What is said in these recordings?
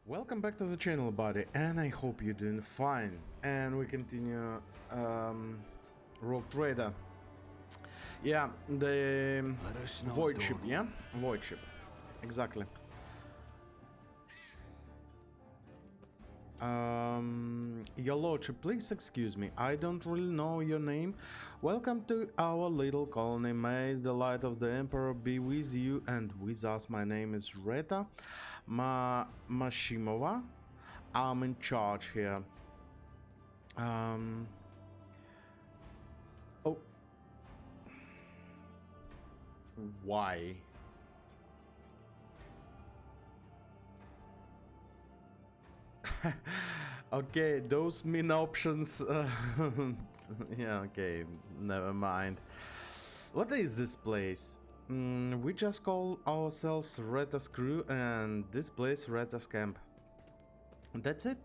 Welcome back to the channel, buddy, and I hope you're doing fine. And we continue Rogue Trader. Yeah, the Void Ship, yeah? Void Ship, exactly. Your lordship, please excuse me, I don't really know your name. Welcome to our little colony. May the light of the Emperor be with you and with us. My name is Reta Mashimova. I'm in charge here. Oh. Why? Okay, those mean options. Yeah, okay, never mind. What is this place? We just call ourselves Reta's crew, and this place Reta's camp. That's it.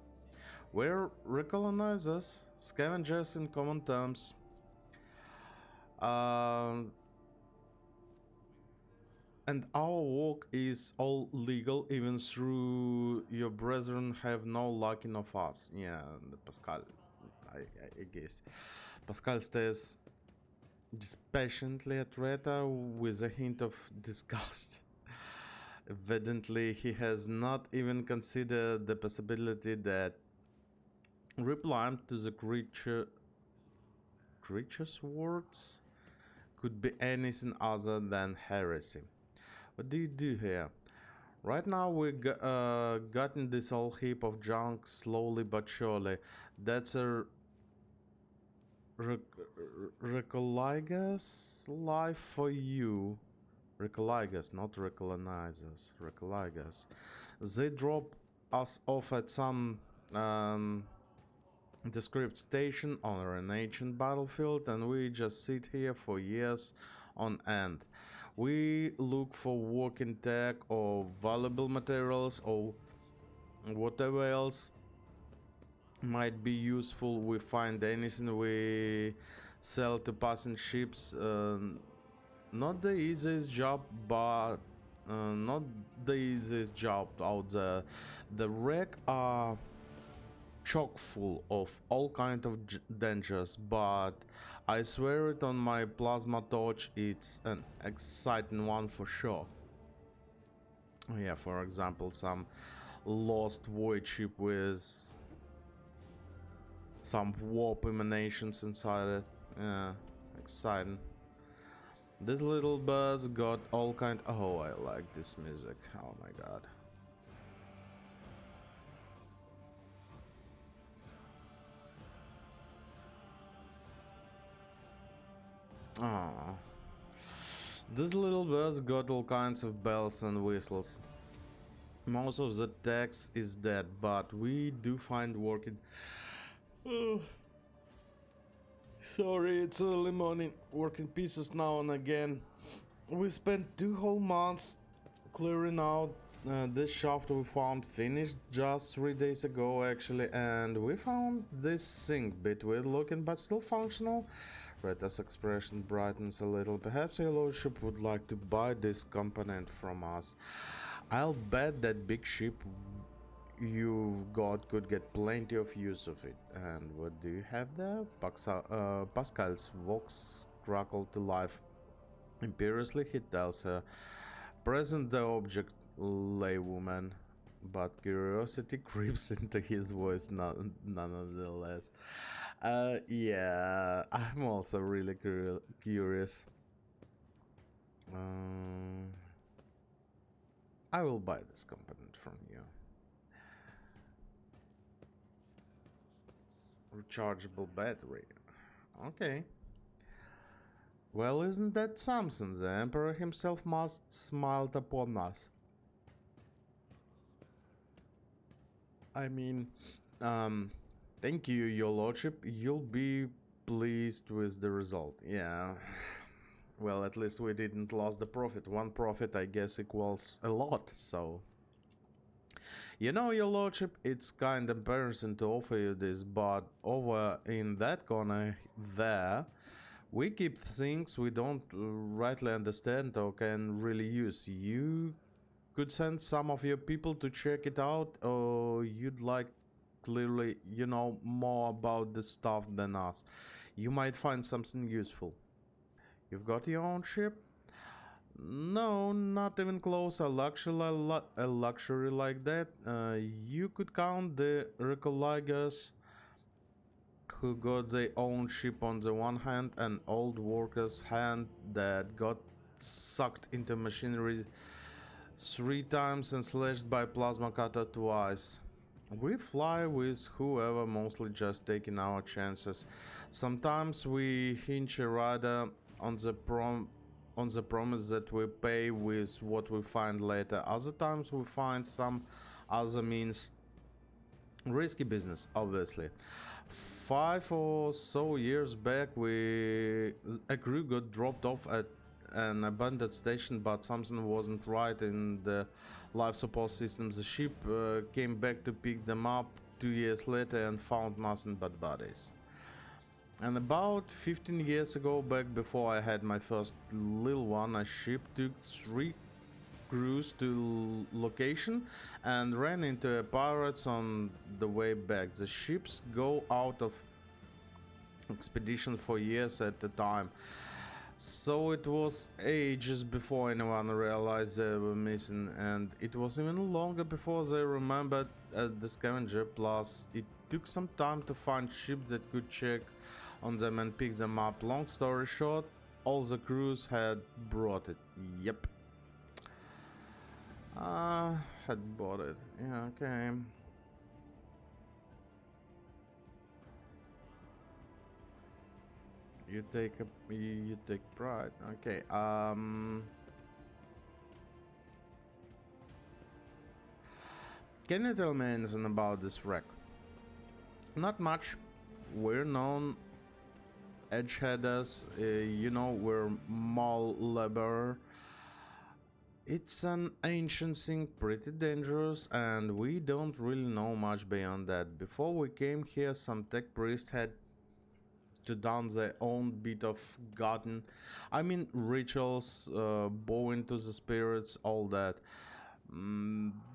We're recolonizers, scavengers in common terms. And our work is all legal, even through your brethren have no liking of us. Yeah, Pascal, I guess. Pascal stares dispassionately at Reta with a hint of disgust. Evidently, he has not even considered the possibility that replying to the creature's words could be anything other than heresy. What do you do here? Right now we gotten this whole heap of junk slowly but surely. That's a Recoligas life for you. Recoligas, not recolonizers. Recoligas. They drop us off at some descript station on an ancient battlefield, and we just sit here for years on end. We look for working tech or valuable materials or whatever else might be useful. We find anything, we sell to passing ships. Not the easiest job, but not the easiest job out there. The wreck are chock full of all kind of dangers, but I swear it on my plasma torch, it's an exciting one for sure. Yeah, for example, some lost void ship with some warp emanations inside it. Yeah, exciting. This little buzz got all kind. Oh, I like this music. Oh my god. Oh. This little bus got all kinds of bells and whistles. Most of the text is dead, but we do find working. Oh. Sorry, it's early morning. Working pieces now and again. We spent 2 whole months clearing out this shaft we found finished just 3 days ago actually, and we found this thing, bit weird looking but still functional. Reta's expression brightens a little. Perhaps your lordship would like to buy this component from us. I'll bet that big ship you've got could get plenty of use of it. And what do you have there? Pascal's vox crackled to life. Imperiously he tells her, present the object, laywoman. But curiosity creeps into his voice nonetheless. Yeah, I'm also really curious. I will buy this component from you. Rechargeable battery. Okay. Well, isn't that something? The Emperor himself must smile upon us. I mean, thank you, your lordship. You'll be pleased with the result. Yeah. Well, at least we didn't lose the profit. One profit, I guess, equals a lot, so... You know, your lordship, it's kind of embarrassing to offer you this, but over in that corner there, we keep things we don't rightly understand or can really use. You could send some of your people to check it out, or you'd like clearly you know more about this stuff than us. You might find something useful. You've got your own ship? No, not even close. A luxury like that. You could count the Recoligers, who got their own ship on the one hand, and old workers' hand that got sucked into machinery 3 times and slashed by plasma cutter twice. We fly with whoever, mostly just taking our chances. Sometimes we hinge a rider on the promise that we pay with what we find later. Other times we find some other means. Risky business, obviously. 5 or so years back, a crew got dropped off at an abandoned station, but something wasn't right in the life support system. The ship came back to pick them up 2 years later and found nothing but bodies. And about 15 years ago, back before I had my first little one, a ship took 3 crews to location and ran into pirates on the way back. The ships go out of expedition for years at a time, so it was ages before anyone realized they were missing, and it was even longer before they remembered the scavenger. Plus, it took some time to find ships that could check on them and pick them up. Long story short, all the crews had brought it. Yep. Had bought it. Yeah, okay. You take pride. Okay. Can you tell me anything about this wreck? Not much. We're known edgeheaders. We're mall labor. It's an ancient thing, pretty dangerous, and we don't really know much beyond that. Before we came here, some tech priests had to done their own bit of garden. I mean, rituals, bowing to the spirits, all that.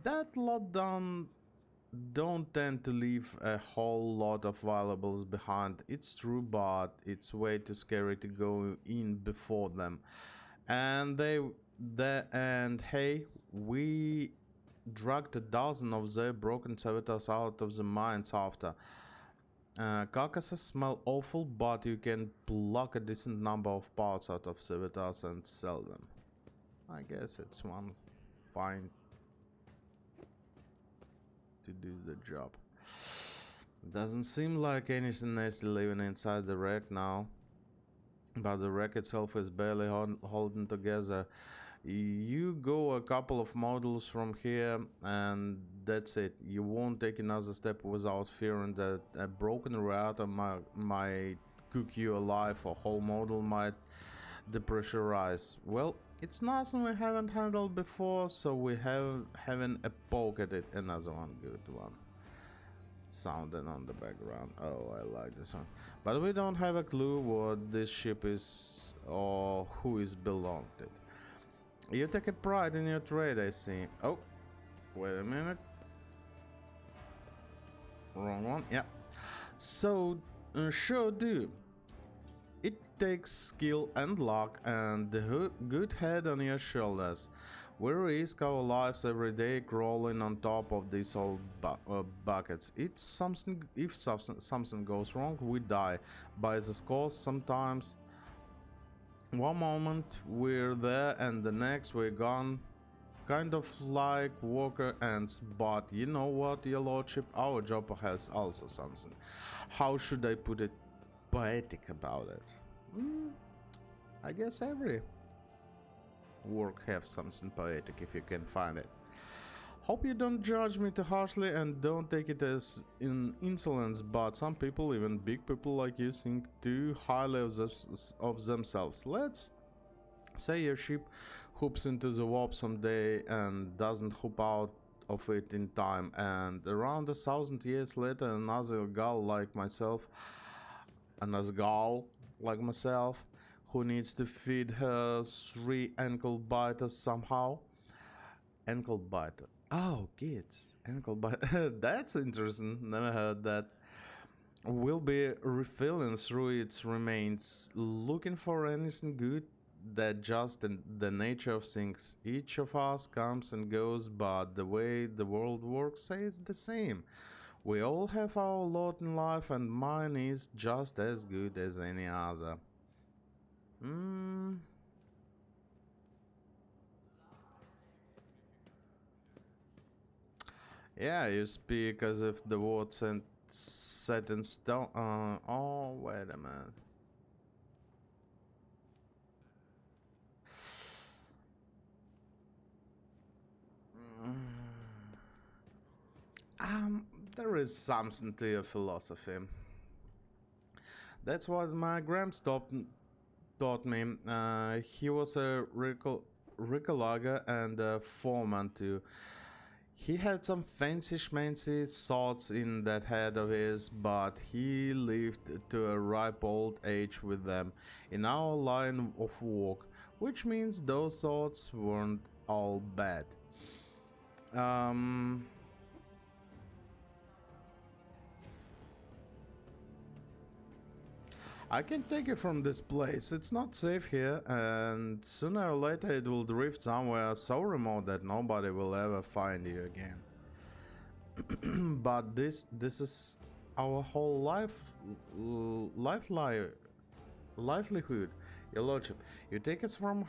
That lot don't tend to leave a whole lot of valuables behind. It's true, but it's way too scary to go in before them. And hey, we dragged a dozen of their broken servitors out of the mines after. Carcasses smell awful, but you can pluck a decent number of parts out of servitors and sell them. I guess it's one fine to do the job. Doesn't seem like anything nasty living inside the wreck now, but the wreck itself is barely holding together. You go a couple of models from here and that's it. You won't take another step without fearing that a broken reactor might cook you alive, or whole model might depressurize. Well, it's nothing we haven't handled before, so we having a poke at it. Another one, good one. Sounding on the background. Oh, I like this one. But we don't have a clue what this ship is or who is belonged to. You take a pride in your trade, I see. Oh, wait a minute. Wrong one. Yeah. So, sure do. It takes skill and luck and the good head on your shoulders. We risk our lives every day crawling on top of these old buckets. It's something. If something goes wrong, we die by the scores sometimes. One moment we're there and the next we're gone, kind of like Walker ants. But you know what, your lordship, our job has also something, how should I put it, poetic about it. I guess every work has something poetic if you can find it. Hope you don't judge me too harshly and don't take it as in insolence, but some people, even big people like you, think too highly of themselves. Let's say your ship hoops into the warp someday and doesn't hoop out of it in time, and around 1,000 years later another gal like myself, who needs to feed her 3 ankle biters somehow, Ankle biter. Oh, kids. Ankle biter. That's interesting. Never heard that. We'll be refilling through its remains, looking for anything good. That just the nature of things. Each of us comes and goes, but the way the world works stays the same. We all have our lot in life, and mine is just as good as any other. Hmm. Yeah, you speak as if the words and set in stone. Oh, wait a minute. Mm. There is something to your philosophy. That's what my Gramps taught me. He was a Ricologger and a foreman too. He had some fancy schmancy thoughts in that head of his, but he lived to a ripe old age with them in our line of work, which means those thoughts weren't all bad. Um, I can take it from this place. It's not safe here, and sooner or later it will drift somewhere so remote that nobody will ever find you again. But this is our whole livelihood, your lordship. You take us from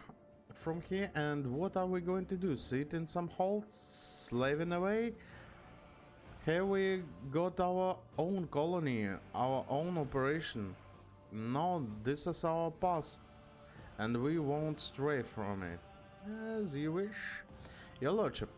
here, and what are we going to do? Sit in some hole, slaving away? Here we got our own colony, our own operation. No, this is our past, and we won't stray from it. As you wish. Your lordship,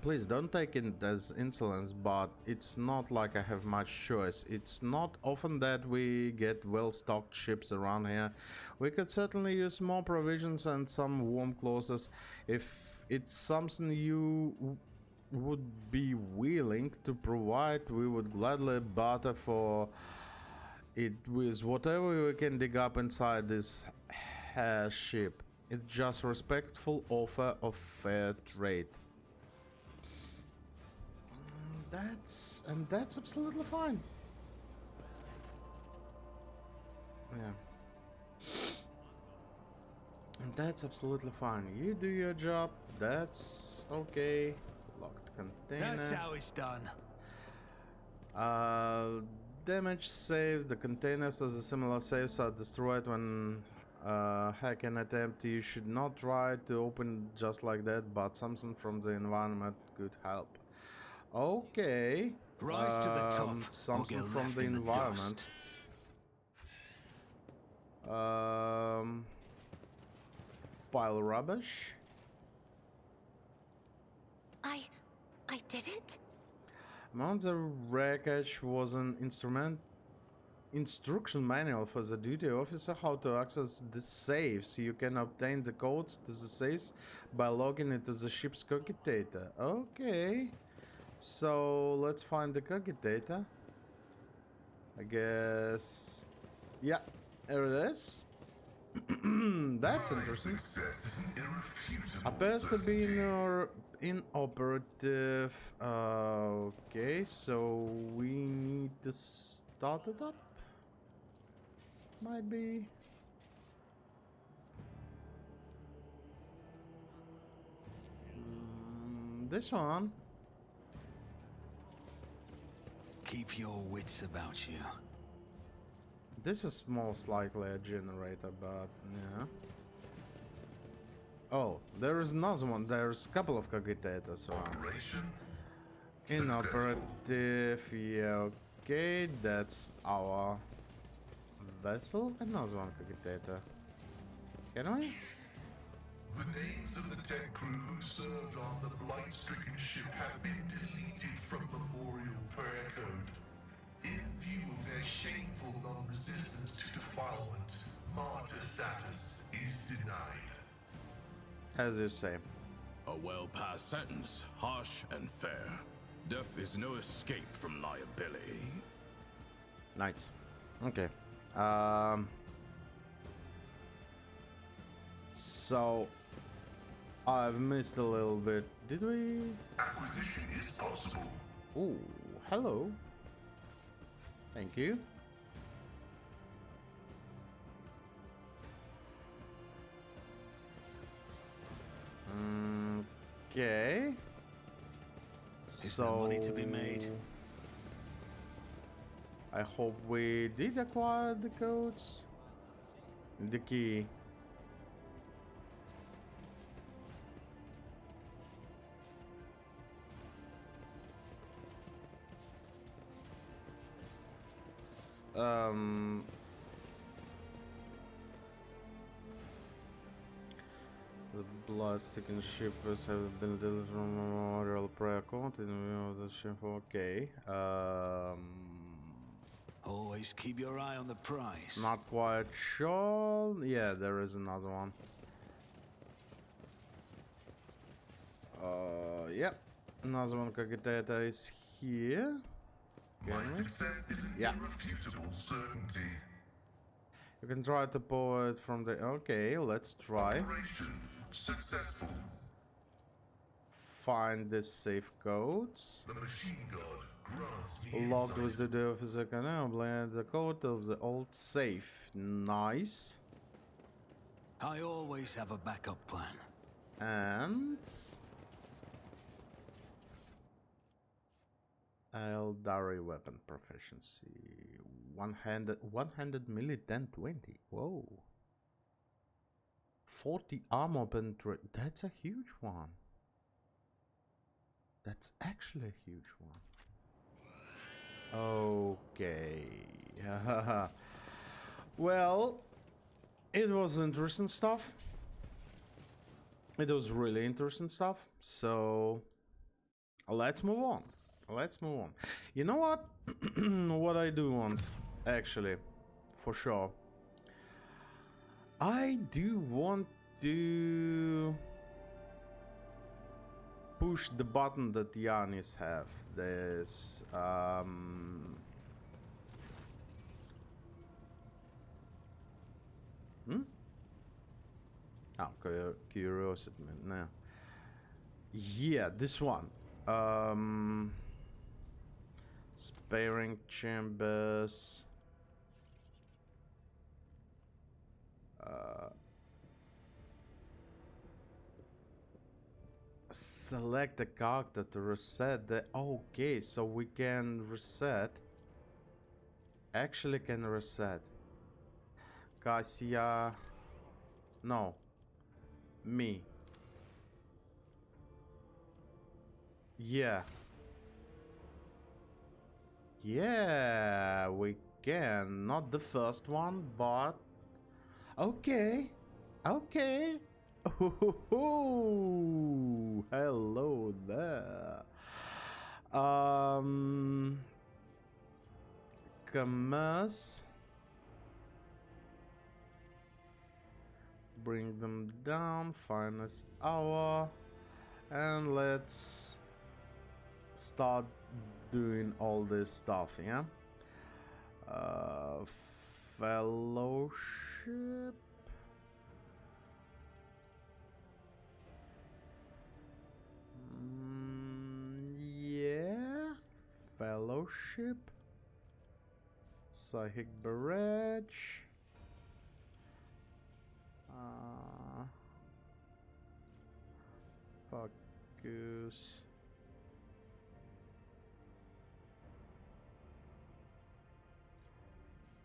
please don't take it as insolence, but it's not like I have much choice. It's not often that we get well-stocked ships around here. We could certainly use more provisions and some warm clothes. If it's something you would be willing to provide, we would gladly barter for it with whatever we can dig up inside this ship. It's just respectful offer of fair trade. That's absolutely fine. Yeah. And that's absolutely fine. You do your job. That's okay. Locked container. That's how it's done. Damage saves. The containers of the similar saves are destroyed when hack an attempt. You should not try to open just like that, but something from the environment could help. Okay. Rise to the top. Something from the environment. Pile rubbish. I did it? Among the wreckage was an instruction manual for the duty officer how to access the safes. You can obtain the codes to the safes by logging into the ship's cogitator. Okay. So let's find the cogitator. I guess. Yeah, there it is. That's interesting. Appears to be inoperative. Okay, so we need to start it up. Might be. This one. Keep your wits about you. This is most likely a generator, but yeah. Oh, there is another one. There's a couple of cogitators around. Inoperative. Yeah, okay, that's our vessel. Another one cogitator. Can we? The names of the 10 crew who served on the blight-stricken ship have been deleted from Memorial Prayer Code. In view of their shameful non-resistance to defilement, martyr status is denied. As you say. A well-passed sentence, harsh and fair. Death is no escape from liability. Nice. Okay. So I've missed a little bit. Did we? Acquisition is possible. Oh, hello. Thank you. Okay. Is there money to be made? I hope we did acquire the codes. The key. The blood-sticking shippers have been delivered from Memorial Prayer Court in the middle of the ship. Okay. Always keep your eye on the price. Not quite sure. Yeah, there is another one. Yep. Another one Kagitata is here. My Okay. success is an Yeah. irrefutable certainty. You can try to pull it from the... Okay, let's try. Operation successful. Find the safe codes. The machine god grants me Locked with insight. the door of the canal, blend the code of the old safe. Nice. I always have a backup plan. And... Eldari weapon proficiency. One-handed melee 10-20. Whoa. 40 armor penetration. That's a huge one. That's actually a huge one. Okay. Well, it was interesting stuff. It was really interesting stuff. So let's move on. Let's move on. You know what? What I do want, actually, for sure. I do want to push the button that Yanis have. This Oh, curiosity, man. No. Yeah, this one. Sparing chambers. Select a character to reset the... Okay, so we can reset. Actually can reset. Cassia... No. Me. Yeah. Yeah, we can. Not the first one, but... Okay. Okay. Ooh, hello there. Commerce. Bring them down. Finest hour. And let's start doing all this stuff, yeah? Fellowship. Yeah. Fellowship. Psychic Barrage. Focus.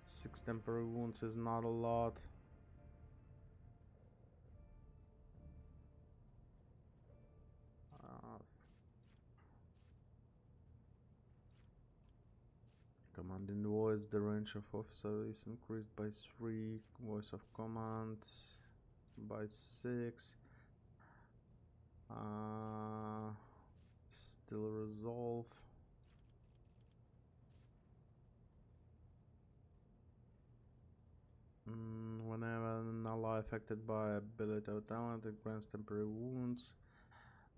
Six temporary wounds is not a lot. Commanding voice, the range of officer is increased by 3. Voice of command by 6. Still resolve. Whenever an ally affected by ability or talent, it grants temporary wounds.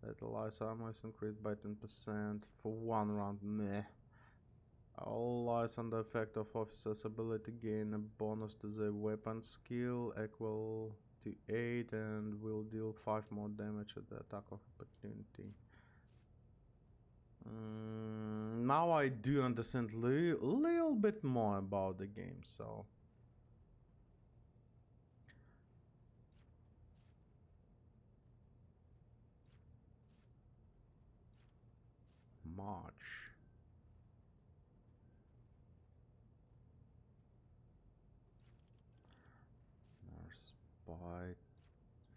That allies armor is increased by 10% for 1 round. Meh. All allies under effect of officer's ability gain a bonus to their weapon skill equal to 8 and will deal 5 more damage at the attack of opportunity. Now I do understand little bit more about the game, so March. Spite,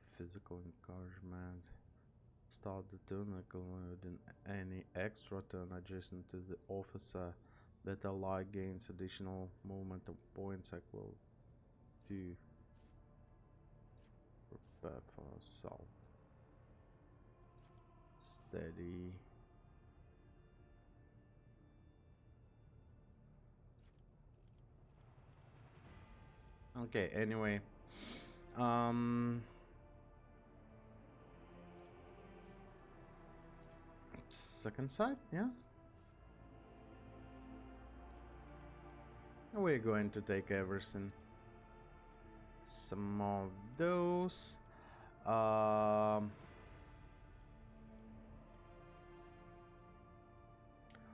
physical encouragement. Start the turn including any extra turn adjacent to the officer that ally gains additional movement points equal to prepare for assault. Steady. Okay, anyway. Second side, yeah. We're going to take everything. Some of those.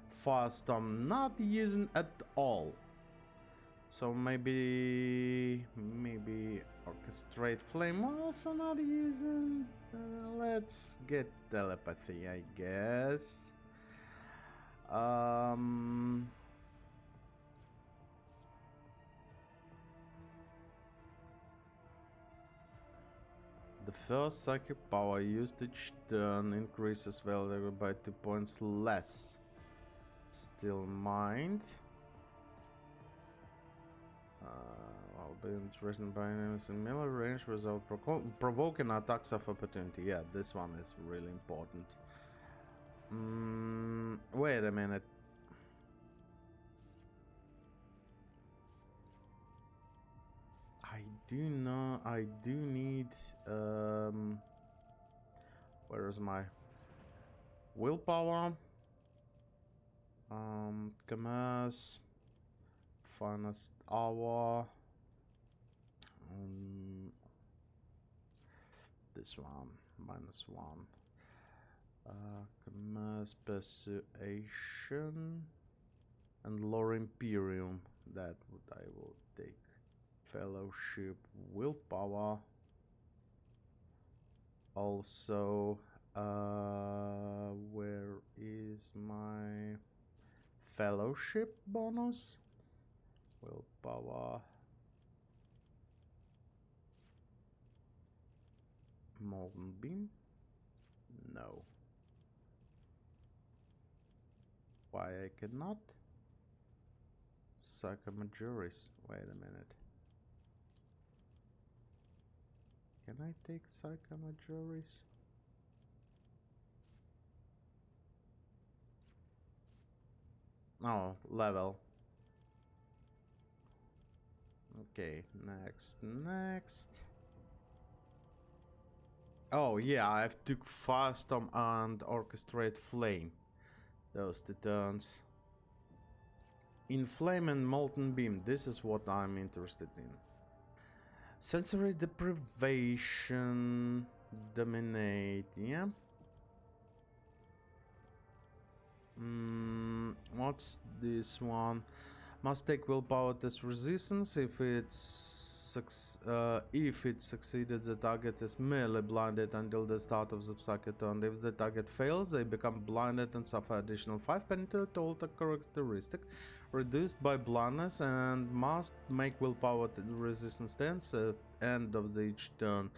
Fast I'm not using at all. So maybe orchestrate flame also not using. Let's get telepathy, I guess. The first psychic power used each turn increases value by 2 points less. Still mind. While being threatened by enemies in melee range without provoking attacks of opportunity. Yeah, this one is really important. Wait a minute. I do need where is my willpower? Commerce, finest hour, this one, -1. Commerce, persuasion, and lore imperium. That would I will take. Fellowship, willpower. Also, where is my fellowship bonus? Willpower. Molten beam? No. Why I cannot? Psychomajoris. Wait a minute. Can I take Psychomajoris? Oh, level. Okay, next. Oh yeah, I have took Fastom and Orchestrate Flame. Those 2 turns. Inflame and Molten Beam, this is what I'm interested in. Sensory deprivation, dominate, yeah. What's this one? Must take willpower test resistance. If it succeeded, the target is merely blinded until the start of the psychic turn. If the target fails, they become blinded and suffer additional 5 penalty to alter characteristic reduced by blindness, and must make willpower resistance test at end of each turn.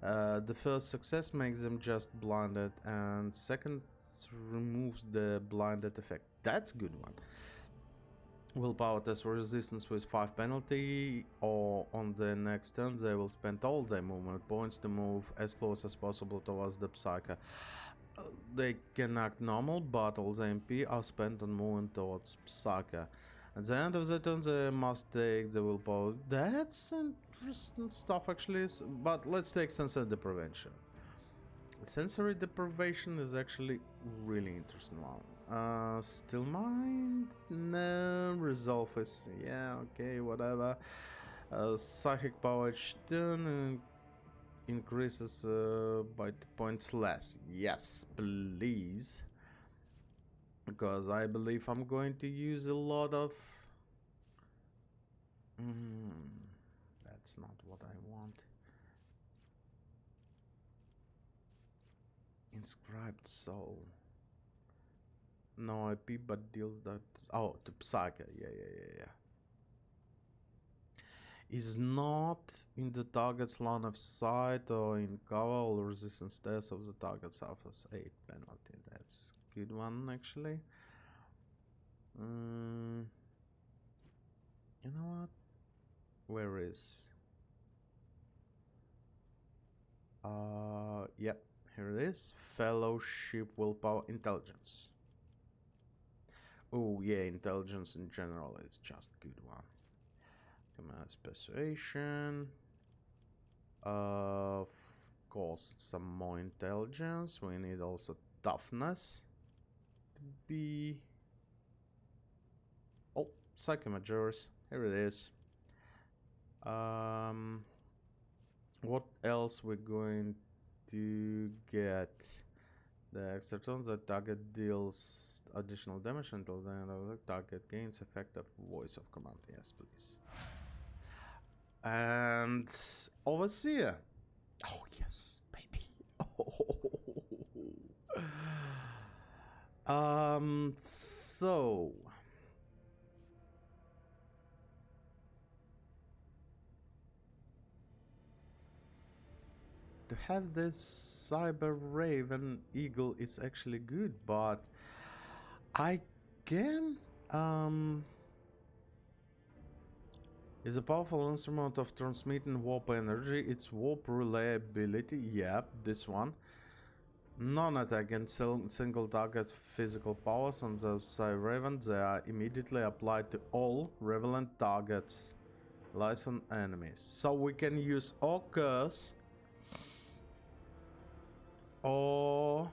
The first success makes them just blinded, and second removes the blinded effect. That's a good one. Willpower test resistance with 5 penalty, or on the next turn they will spend all their movement points to move as close as possible towards the Psyker. They can act normal, but all the MP are spent on moving towards Psyker. At the end of the turn they must take the willpower. That's interesting stuff actually, but let's take sensory deprivation. Sensory deprivation is actually really interesting one. Still mind? No. Resolve is, yeah, okay, whatever. Psychic power each turn. increases by 2 points less. Yes, please. Because I believe I'm going to use a lot of... that's not what I want. Inscribed soul. No IP, but deals that... Oh, to Psyche. Yeah. Is not in the target's line of sight or in cover or resistance test of the target suffers 8 penalty. That's a good one, actually. You know what? Where is... yep, here it is. Fellowship, willpower, intelligence. Oh yeah, intelligence in general is just good one. Command persuasion. Of course, some more intelligence. We need also toughness to be... Oh, psychomagiris. Here it is. What else we're going to get? The extra turns that target deals additional damage until the end of the target gains effective voice of command. Yes, please. And overseer. Oh yes, baby. So to have this Cyber Raven Eagle is actually good, but I can is a powerful instrument of transmitting warp energy. Its warp reliability, yep, this one. Non-attack and single target physical powers on the Cyber Raven. They are immediately applied to all relevant targets, licensed enemies. So we can use or curse or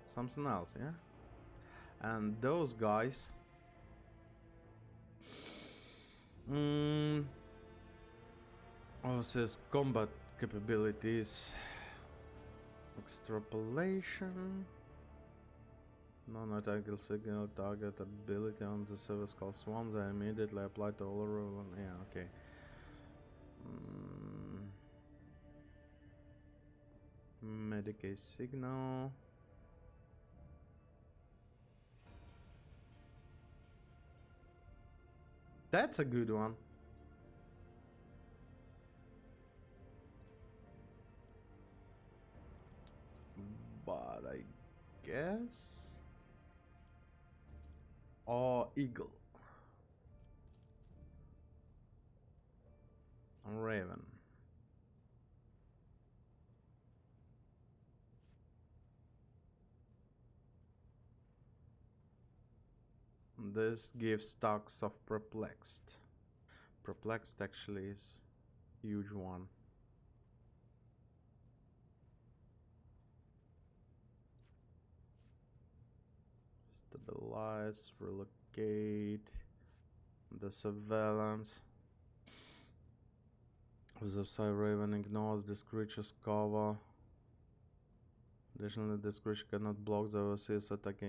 something else, yeah? And those guys says combat capabilities, extrapolation, non-attack signal target ability on the service called swarm. They immediately apply to all relevant. Yeah, okay. Medicaid signal. That's a good one. But I guess... or Eagle. Raven. This gives stacks of perplexed. Perplexed actually is huge one. Stabilize, relocate, the surveillance. The Psy Raven ignores this creature's cover. Additionally, this creature cannot block the overseer's attacks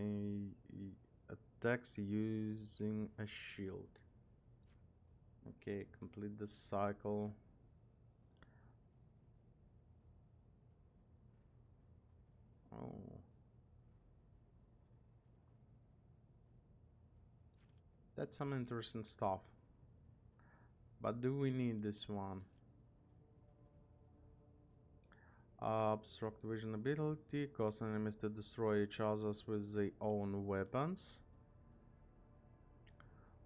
using a shield. Okay, complete the cycle. Oh. That's some interesting stuff. But do we need this one? Obstruct vision ability, cause enemies to destroy each other with their own weapons.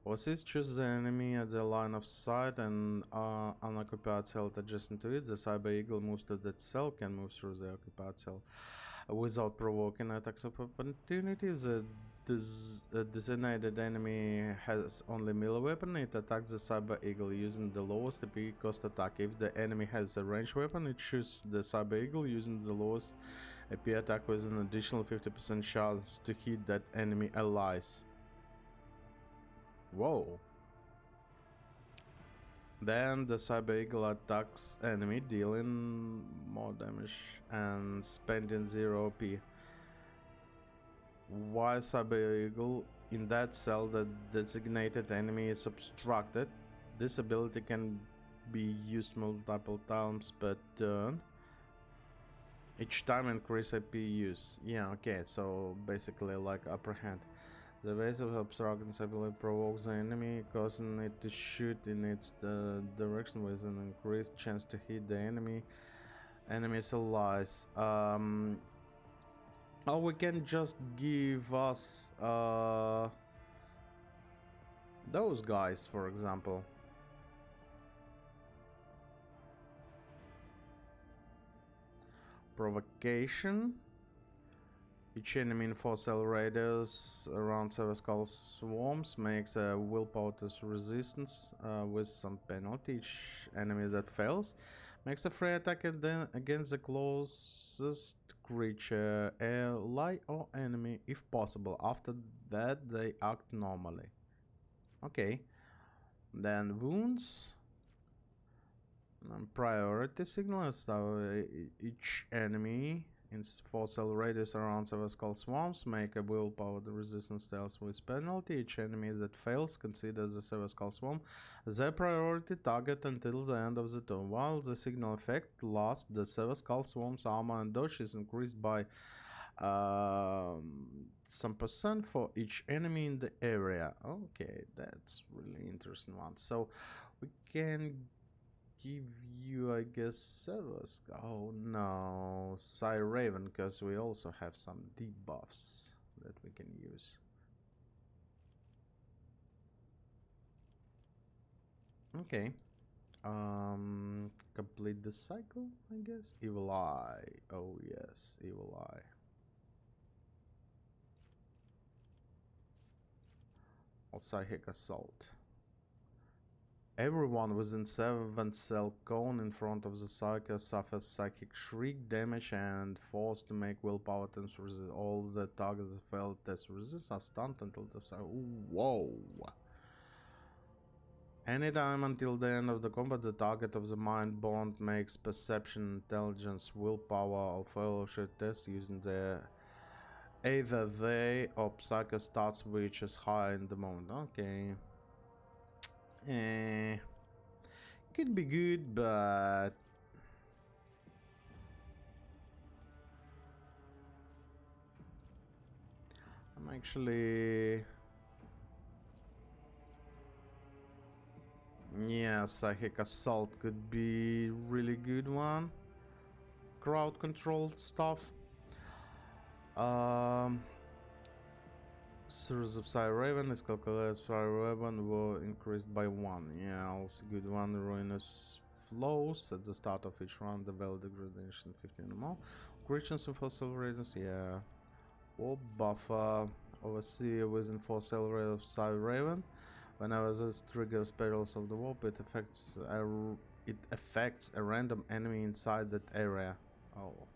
Overseers choose the enemy at the line of sight and unoccupied cell adjacent to it. The Cyber Eagle moves to that cell, can move through the occupied cell without provoking attacks of opportunity. The designated enemy has only melee weapon. It attacks the Cyber Eagle using the lowest AP cost attack. If the enemy has a ranged weapon, it shoots the Cyber Eagle using the lowest AP attack with an additional 50% chance to hit that enemy allies. Whoa. Then the Cyber Eagle attacks enemy, dealing more damage and spending 0 OP. While Cyber Eagle in that cell, the designated enemy is obstructed. This ability can be used multiple times per turn. Each time increase AP use. Yeah, okay, so basically like upper hand. The evasive obstruction ability provokes the enemy, causing it to shoot in its direction with an increased chance to hit the enemy's allies. Or we can just give us those guys, for example. Provocation. Each enemy in 4 cell radius around Sever Skull swarms makes a willpower test resistance with some penalty. Each enemy that fails makes a free attack against the closest creature, ally or enemy if possible. After that they act normally. Okay. Then wounds. Priority signals. So each enemy in 4 cell radius around Sever Skull swarms make a willpower resistance test with penalty. Each enemy that fails considers the Sever Skull swarm their priority target until the end of the turn. While the signal effect lasts, the Sever Skull swarm's armor and dodge is increased by some percent for each enemy in the area. Okay, that's really interesting one. So we can give you, I guess, Seversk. Oh no, Psy Raven, because we also have some debuffs that we can use. Okay. Complete the cycle, I guess. Evil Eye. Oh yes, Evil Eye. Or Psychic Assault. Everyone within 7th cell cone in front of the Psyker suffers psychic shriek damage and forced to make willpower test resist. All the targets that failed test resist are stunned until the Whoa! Anytime until the end of the combat, the target of the mind bond makes perception, intelligence, willpower, or fellowship test using either they or Psyker stats which is higher in the moment. Okay. Could be good, but I'm actually, yeah, Psychic Assault could be really good one. Crowd control stuff. Series of Psy Raven is calculated. Psy Raven were increased by 1. Yeah, also good one. Ruinous flows at the start of each round. The value degradation 15 or more. Creatures in fossil radius. Yeah. War buffer. Overseer within 4 cell rate of Psy Raven. Whenever this triggers perils of the warp, it affects a random enemy inside that area. Oh.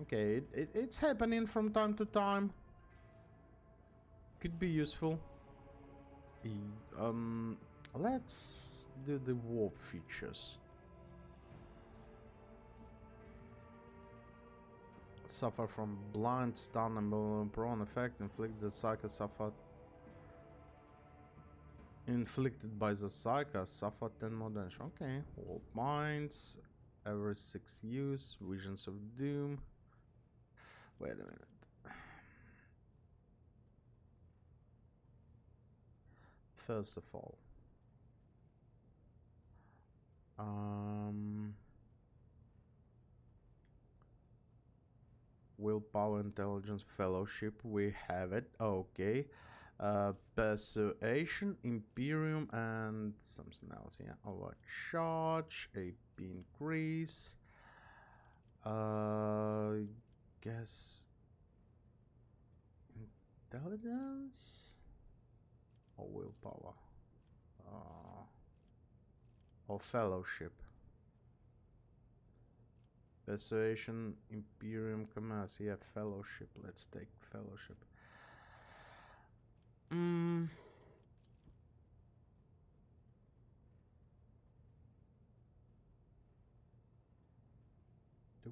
Okay, it's happening from time to time. Could be useful. Let's do the warp features. Suffer from blind, stun, and prone effect. Inflict the psyker suffer. Inflicted by the psyker suffer 10 more damage. Okay. Warp minds. Every 6 use. Visions of doom. Wait a minute. First of all, willpower, intelligence, fellowship, we have it. Okay. Persuasion, Imperium, and something else. Yeah, overcharge, AP increase. Guess intelligence or willpower, or fellowship. Persuasion, Imperium, Commerce. Yeah, fellowship. Let's take fellowship.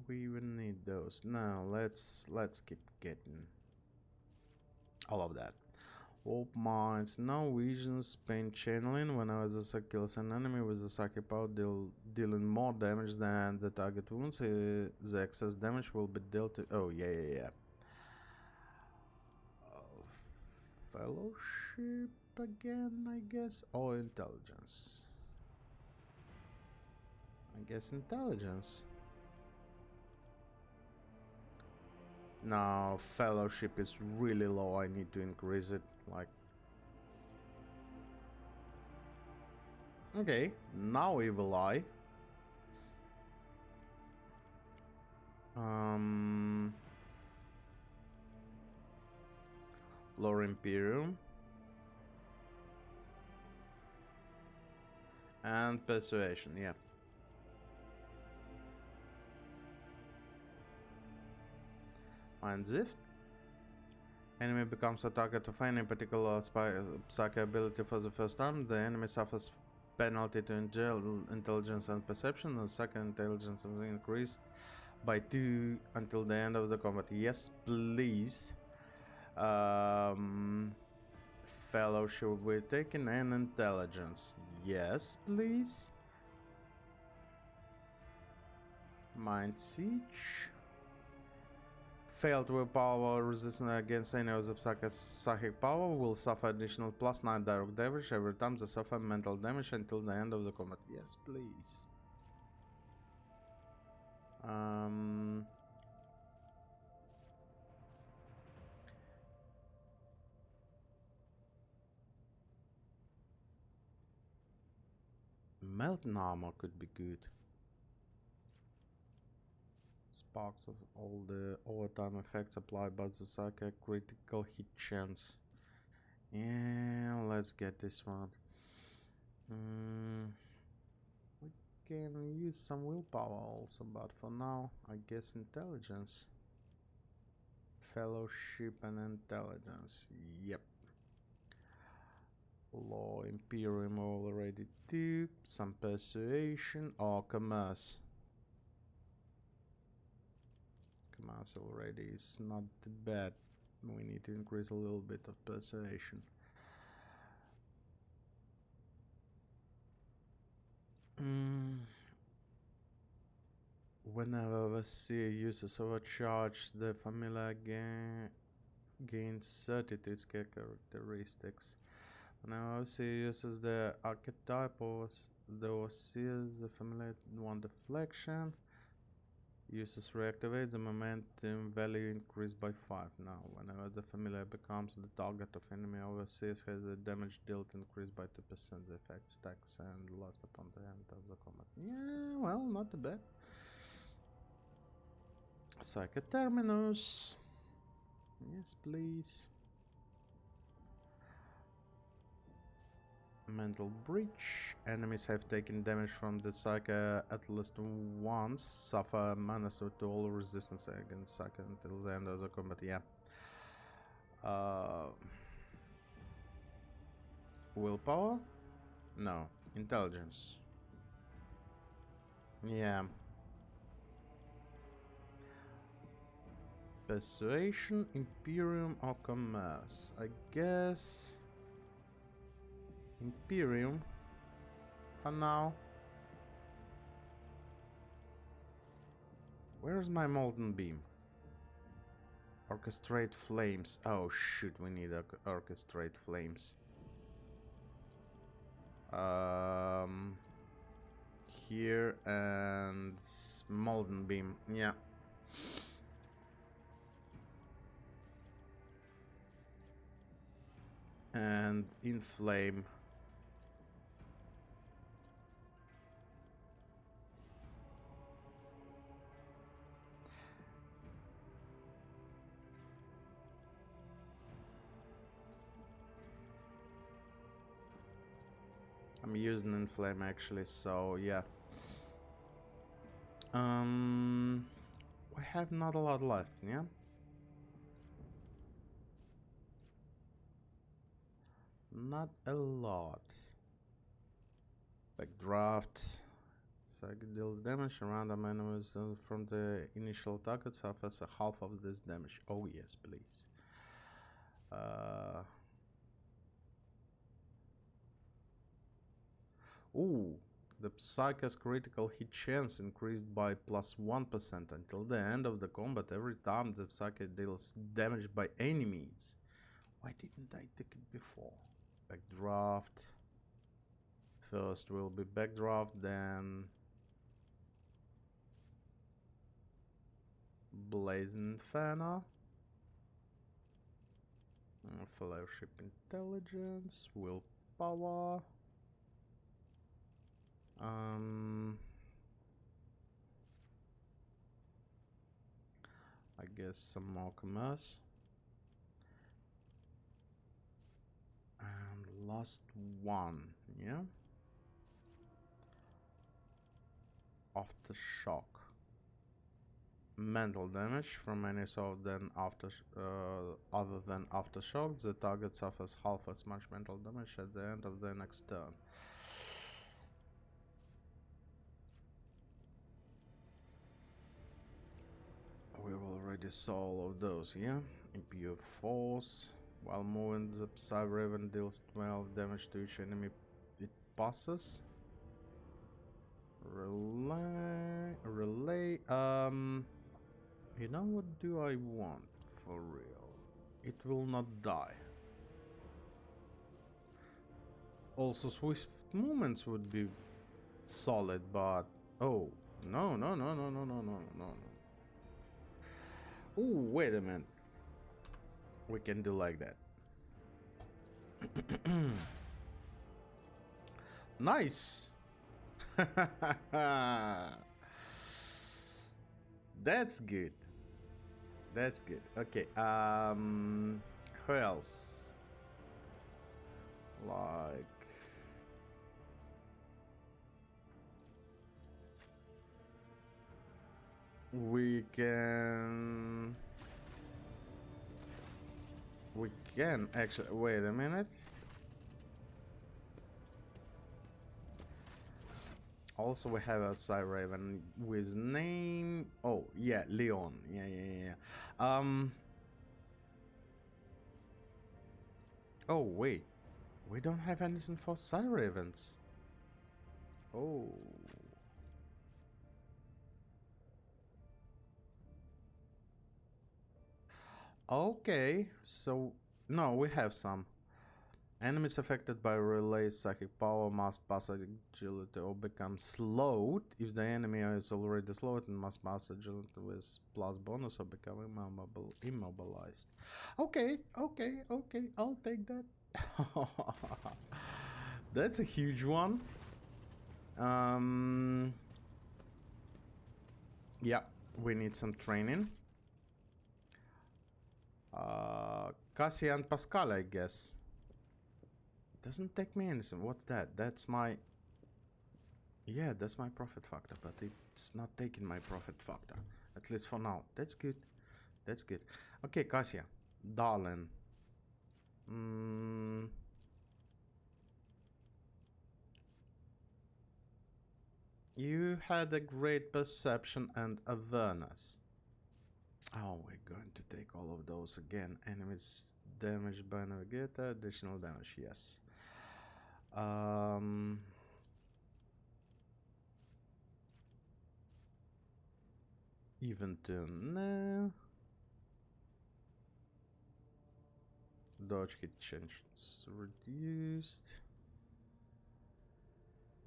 we even need those? No, let's keep getting all of that. Warp mines, no visions, pain channeling. Whenever the Saki kills an enemy with the Saki power, dealing more damage than the target wounds, the excess damage will be dealt to. Oh, yeah. Fellowship again, I guess, or intelligence. I guess intelligence. Now, fellowship is really low. I need to increase it. Like, okay, now evil eye. Lore Imperium. And persuasion, yeah. Mind Zift. Enemy becomes a target of any particular psychic ability for the first time. The enemy suffers penalty to intelligence and perception. The second intelligence will be increased by 2 until the end of the combat. Yes, please. Fellowship we're taking and intelligence. Yes, please. Mind Siege. Failed willpower resistance against any of the psychic power will suffer additional +9 direct damage every time they suffer mental damage until the end of the combat. Yes, please. Melting armor could be good. Sparks of all the overtime effects applied by the psychic critical hit chance. Yeah, let's get this one. We can use some willpower also, but for now, I guess intelligence. Fellowship and intelligence. Yep. Law Imperium already do. Some persuasion or commerce. Commerce already is not bad. We need to increase a little bit of persuasion. Whenever the seer uses overcharge, the familiar gains 32 characteristics. Whenever the seer uses the archetype of the overseer, the familiar one deflection. Uses reactivate, the momentum value increased by 5. Now, whenever the familiar becomes the target of enemy overseas, has the damage dealt increased by 2%. The effect stacks and lasts upon the end of the combat. Yeah, well, not too bad. Psychic Terminus. Yes, please. Mental Breach. Enemies have taken damage from the Psyche at least once. Suffer minus to all resistance against Psyche until the end of the combat. Yeah. Willpower? No. Intelligence. Yeah. Persuasion, Imperium, or Commerce? I guess Imperium for now. Where's my Molten Beam? Orchestrate Flames. Oh shoot, we need Orchestrate Flames. Here and Molten Beam. Yeah. And Inflame. I'm using Inflame actually, so yeah. We have not a lot left, yeah? Not a lot. Backdraft. Psychic deals damage. Random enemies from the initial target suffers a half of this damage. Oh yes, please. Ooh, the Psycho's critical hit chance increased by +1% until the end of the combat every time the Psycho deals damage by enemies. Why didn't I take it before? Backdraft. First will be backdraft, then Blazing Inferno. Fellowship Intelligence, Willpower. I guess some more commerce. And last one, yeah? Aftershock. Mental damage from any sort than other than aftershock. The target suffers half as much mental damage at the end of the next turn. We've already saw all of those, yeah? Impure Force. While moving, the Psy Raven deals 12 damage to each enemy it passes. Relay, you know what do I want for real? It will not die. Also, swift movements would be solid, but oh, no. Ooh, wait a minute. We can do like that. Nice. That's good. That's good. Okay. Who else? Like we can actually wait a minute. Also, we have a Psy Raven with name. Oh, yeah, Leon. Yeah. Oh, wait. We don't have anything for Psy Ravens. Oh. Okay, so no, we have some. Enemies affected by relay psychic power must pass agility or become slowed. If the enemy is already slowed, and must pass agility with plus bonus or become immobilized. Okay, I'll take that. That's a huge one. Yeah, we need some training. Cassie and Pascal, I guess. Doesn't take me anything. What's that? That's my... Yeah, that's my profit factor, but it's not taking my profit factor. At least for now. That's good. That's good. Okay, Cassia. Darling. You had a great perception and awareness. Oh, we're going to take all of those again. Enemies damaged by navigator, additional damage, yes. Even turn now. Dodge hit changes reduced.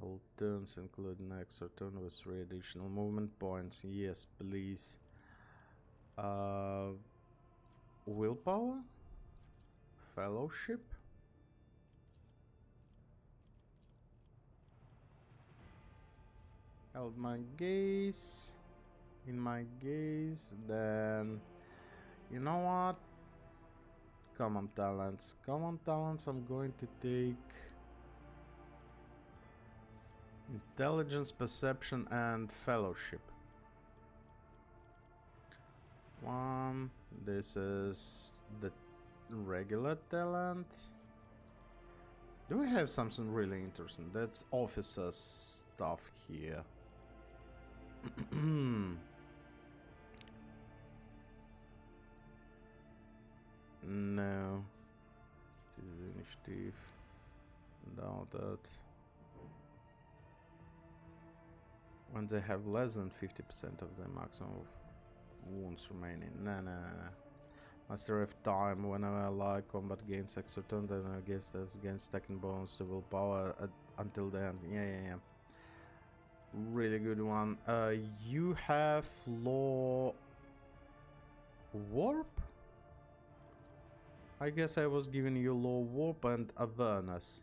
All turns include an extra turn with 3 additional movement points. Yes, please. Willpower? Fellowship? Held my gaze. In my gaze. Then... You know what? Common talents. Common talents, I'm going to take... Intelligence, Perception, and Fellowship. One. This is the regular talent. Do we have something really interesting? That's officer stuff here. No. To the initiative. Doubt that. When they have less than 50% of the maximum of wounds remaining. Nah. Master of time. Whenever ally combat gains extra turn, then I guess that's against stacking bonus to willpower until the end. Yeah. Really good one. You have law warp? I guess I was giving you law warp and awareness.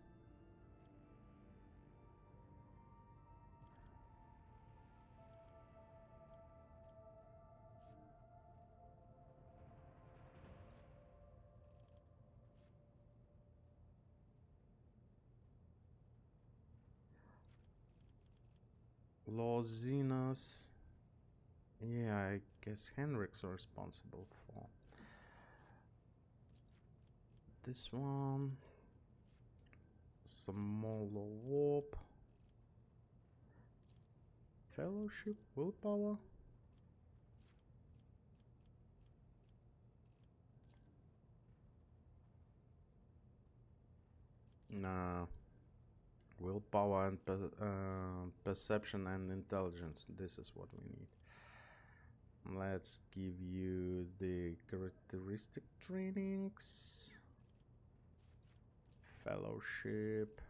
Law Xenos. Yeah, I guess Henrik's responsible for this one. Some more law warp. Fellowship, willpower. Nah. Willpower and perception and intelligence. This is what we need. Let's give you the characteristic trainings. Fellowship.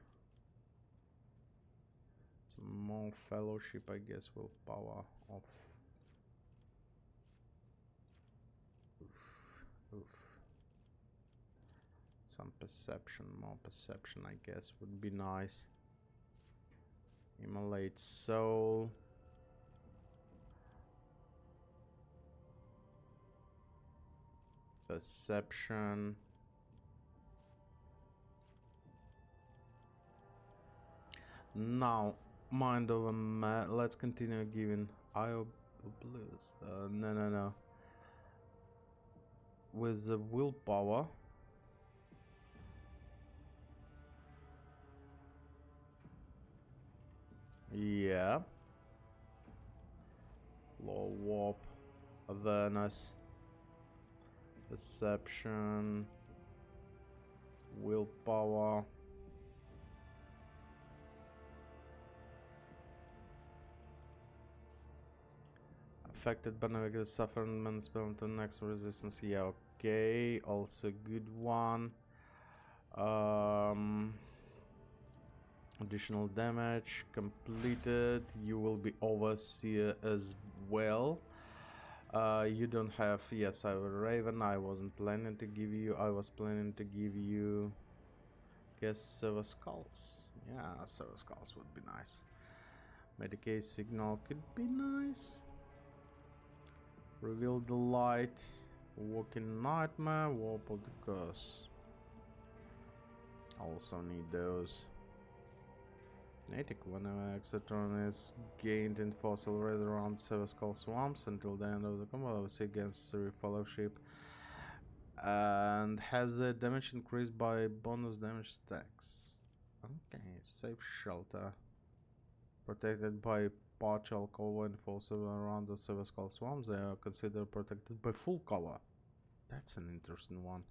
Some more fellowship, I guess. Willpower of. Oof. Some perception, more perception, I guess, would be nice. Immolate soul. Perception. Now, mind over matter. Let's continue giving Eye of Bliss. No. With the willpower. Yeah. Law warp. Awareness. Perception. Willpower. Affected by negative suffering spell into next resistance. Yeah, okay. Also good one. Additional damage completed. You will be overseer as well. You don't have, yes, I have a Raven. I wasn't planning to give you. I was planning to give you, guess, Silver Skulls. Yeah, Silver Skulls would be nice. Medicaid signal could be nice. Reveal the light. Walking nightmare. Warp of the curse. Also need those. Kinetic, whenever extra turn is gained in fossil raid around Silver Skull swamps until the end of the combat, obviously against the fellowship, and has the damage increased by bonus damage stacks. Okay, safe shelter. Protected by partial cover and fossil around the Silver Skull swamps, they are considered protected by full cover. That's an interesting one.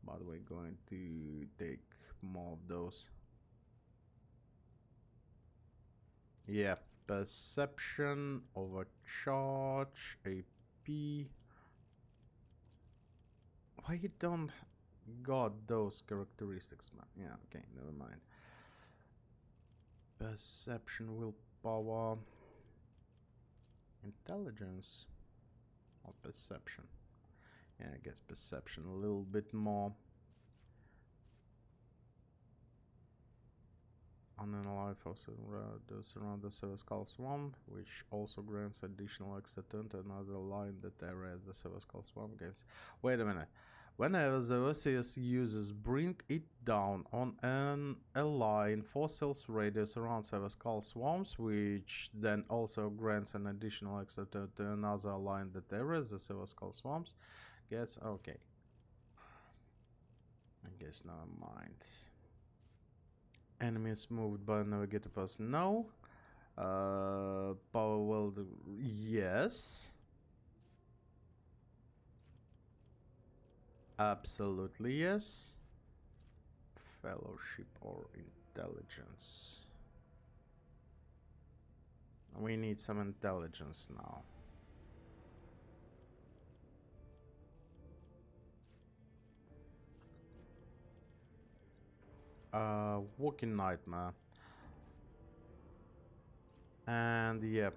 By the way, going to take more of those. Yeah, perception, overcharge, AP. Why you don't got those characteristics, man? Yeah, okay, never mind. Perception, willpower, intelligence, or perception. Yeah, I guess perception a little bit more. Unalive also those around the Silver Skull Swamp, which also grants additional extra turn to another line that area the Silver Skull Swamp gains. Wait a minute. Whenever the Odysseus uses bring it down on a line fossils radius around Silver Skull Swamps, which then also grants an additional extra turn to another line that area the Silver Skull Swamps gets. Okay. I guess never mind. Enemies moved by navigator first. No. Power weld, yes. Absolutely yes. Fellowship or intelligence. We need some intelligence now. Walking nightmare. And yeah,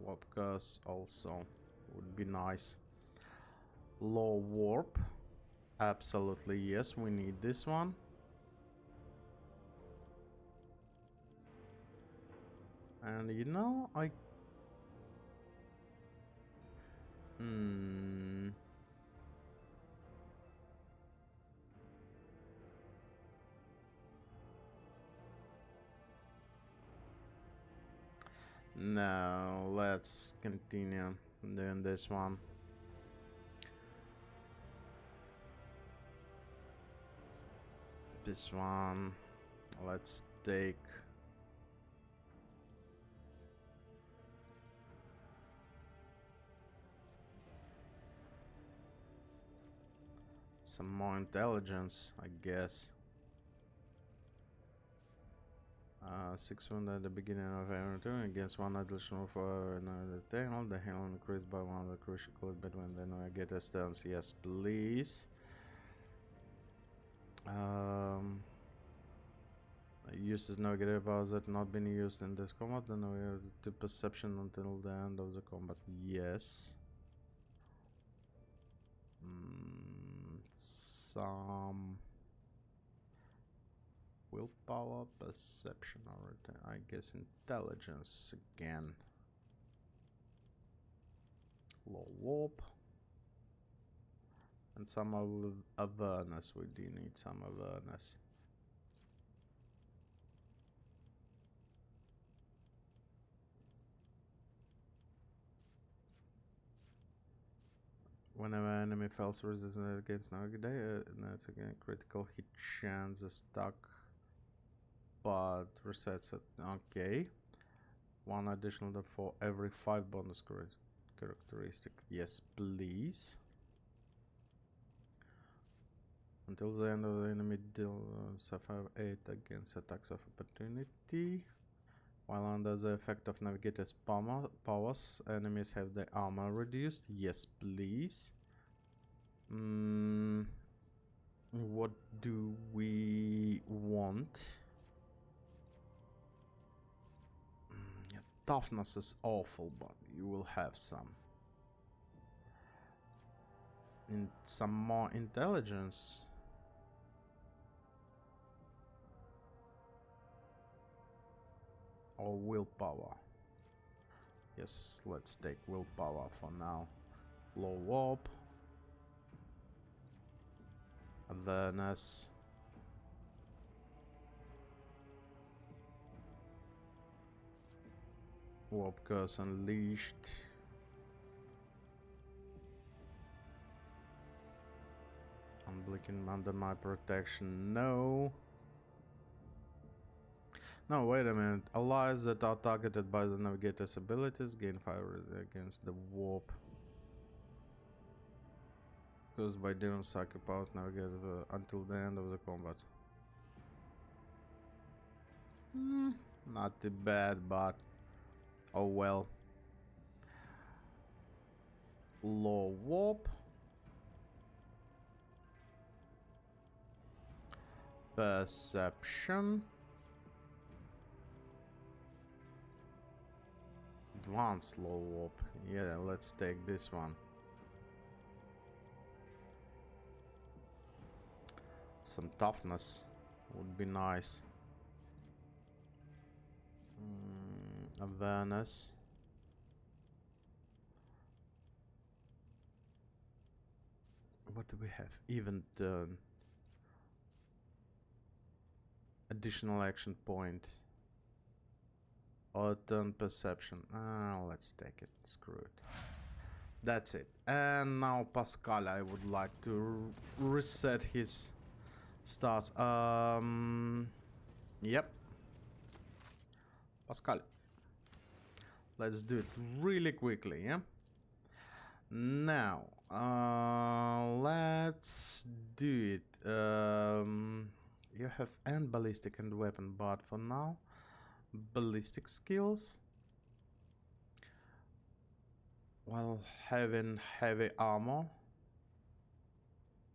warp curse also would be nice. Low warp. Absolutely yes, we need this one. And you know, no, let's continue doing this one. This one, let's take some more intelligence, I guess. 6 wound at the beginning of every turn against one additional for another tail. The hail increased by one of the crucial clip between the navigator's turns. Yes, please. Uses negative powers that not been used in this combat. Then we have the perception until the end of the combat. Yes. Some willpower, perception, or I guess intelligence again. Low warp. And some awareness. We do need some awareness. Whenever enemy fails resistance against navigator, that's again critical hit chance is stuck, but resets it. Okay. One additional for every 5 bonus characteristic. Yes, please. Until the end of the enemy deal suffer 8 against attacks of opportunity. While under the effect of navigator's powers, enemies have their armor reduced. Yes, please. What do we want? Yeah, toughness is awful, but you will have some. Some more intelligence. Or willpower. Yes, let's take willpower for now. Low warp. Awareness. Warp curse unleashed. I'm blinking under my protection. No. No, wait a minute. Allies that are targeted by the navigator's abilities gain fire against the warp. Caused by demon psychopath navigator until the end of the combat. Not too bad, but oh well. Low warp. Perception. Advanced low warp. Yeah, let's take this one. Some toughness would be nice. Awareness. What do we have? Even turn. Additional action point. Or turn perception. Let's take it. Screw it. That's it. And now Pascal, I would like to reset his stats. Yep. Pascal. Let's do it really quickly, yeah? Now, let's do it. You have and ballistic and weapon, but for now, ballistic skills. Well, having heavy armor.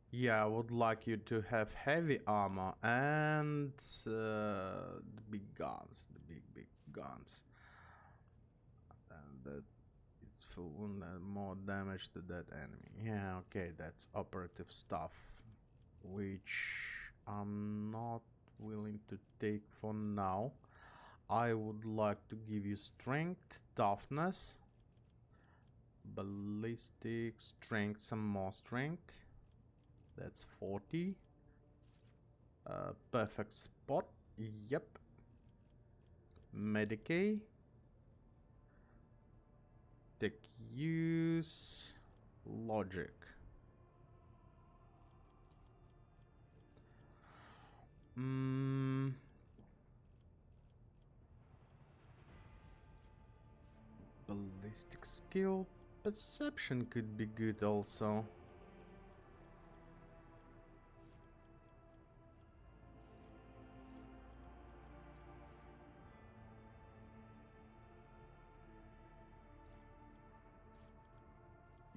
Yeah, I would like you to have heavy armor and the big guns, the big guns. And that it's for more damage to that enemy. Yeah, okay, that's operative stuff, which I'm not willing to take for now. I would like to give you strength, toughness, ballistic, strength, some more strength. That's 40. Perfect spot. Yep. Medicae. Tech use. Logic. Ballistic skill. Perception could be good also.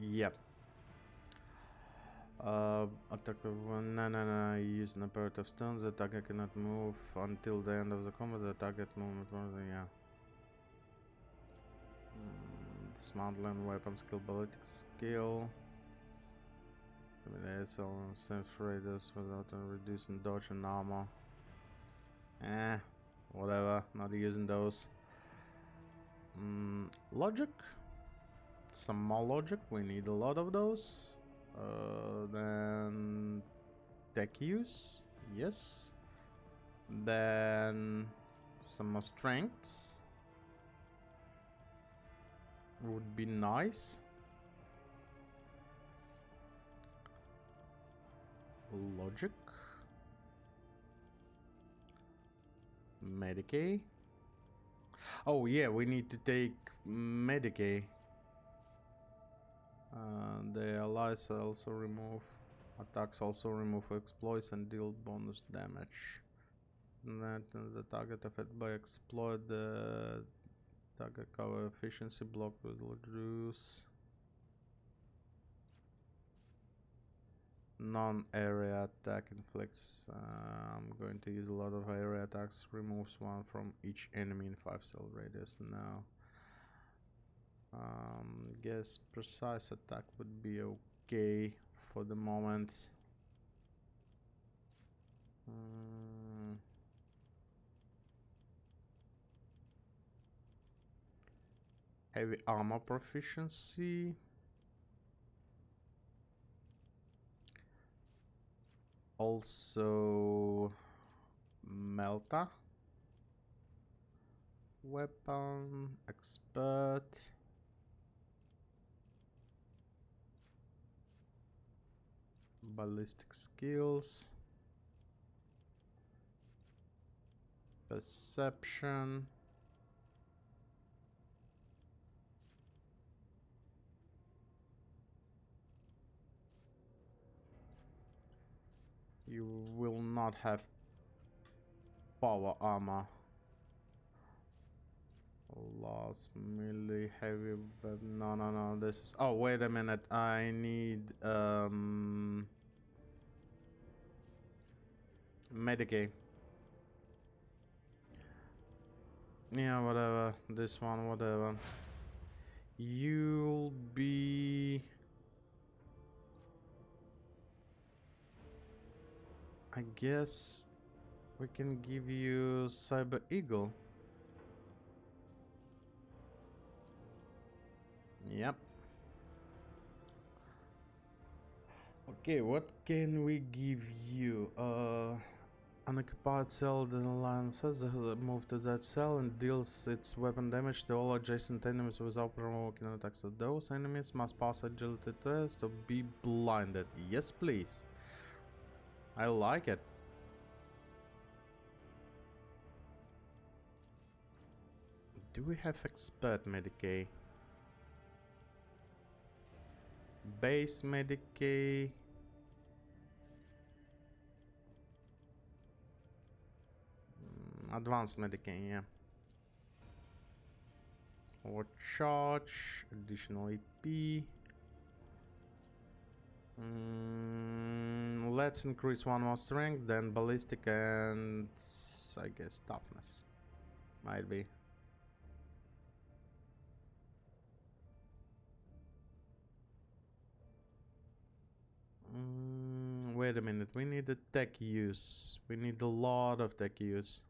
Yep. Attack of one. No. You use an operative stone. The target cannot move until the end of the combat. The target movement. Yeah. Dismantling weapon skill, ballistic skill. ASL and safe raiders without reducing dodge and armor. Whatever. Not using those. Logic. Some more logic. We need a lot of those. Then tech use. Yes. Then some more strengths. Would be nice. Logic. Medicae. Oh yeah, we need to take Medicae. The allies also remove attacks, also remove exploits and deal bonus damage. That the target affected by exploit, the target cover efficiency block will reduce. Non-area attack inflicts. I'm going to use a lot of area attacks. Removes one from each enemy in 5 cell radius now. Guess precise attack would be okay for the moment. Heavy armor proficiency. Also Melta. Weapon expert. Ballistic skills. Perception. You will not have power armor. Lost melee heavy. No. This is. Oh, wait a minute. I need Medicae. Yeah, whatever. This one, whatever. You'll be. I guess we can give you Cyber Eagle. Yep. Okay, what can we give you? Unoccupied cell, the alliance move to that cell and deals its weapon damage to all adjacent enemies without provoking attacks. So those enemies must pass agility test or be blinded. Yes, please. I like it. Do we have expert Medicaid? Base Medicaid? Advanced Medicaid, yeah. Or charge, additional EP. Let's increase one more strength, then ballistic and I guess toughness. Might be. Wait a minute, we need a tech use. We need a lot of tech use.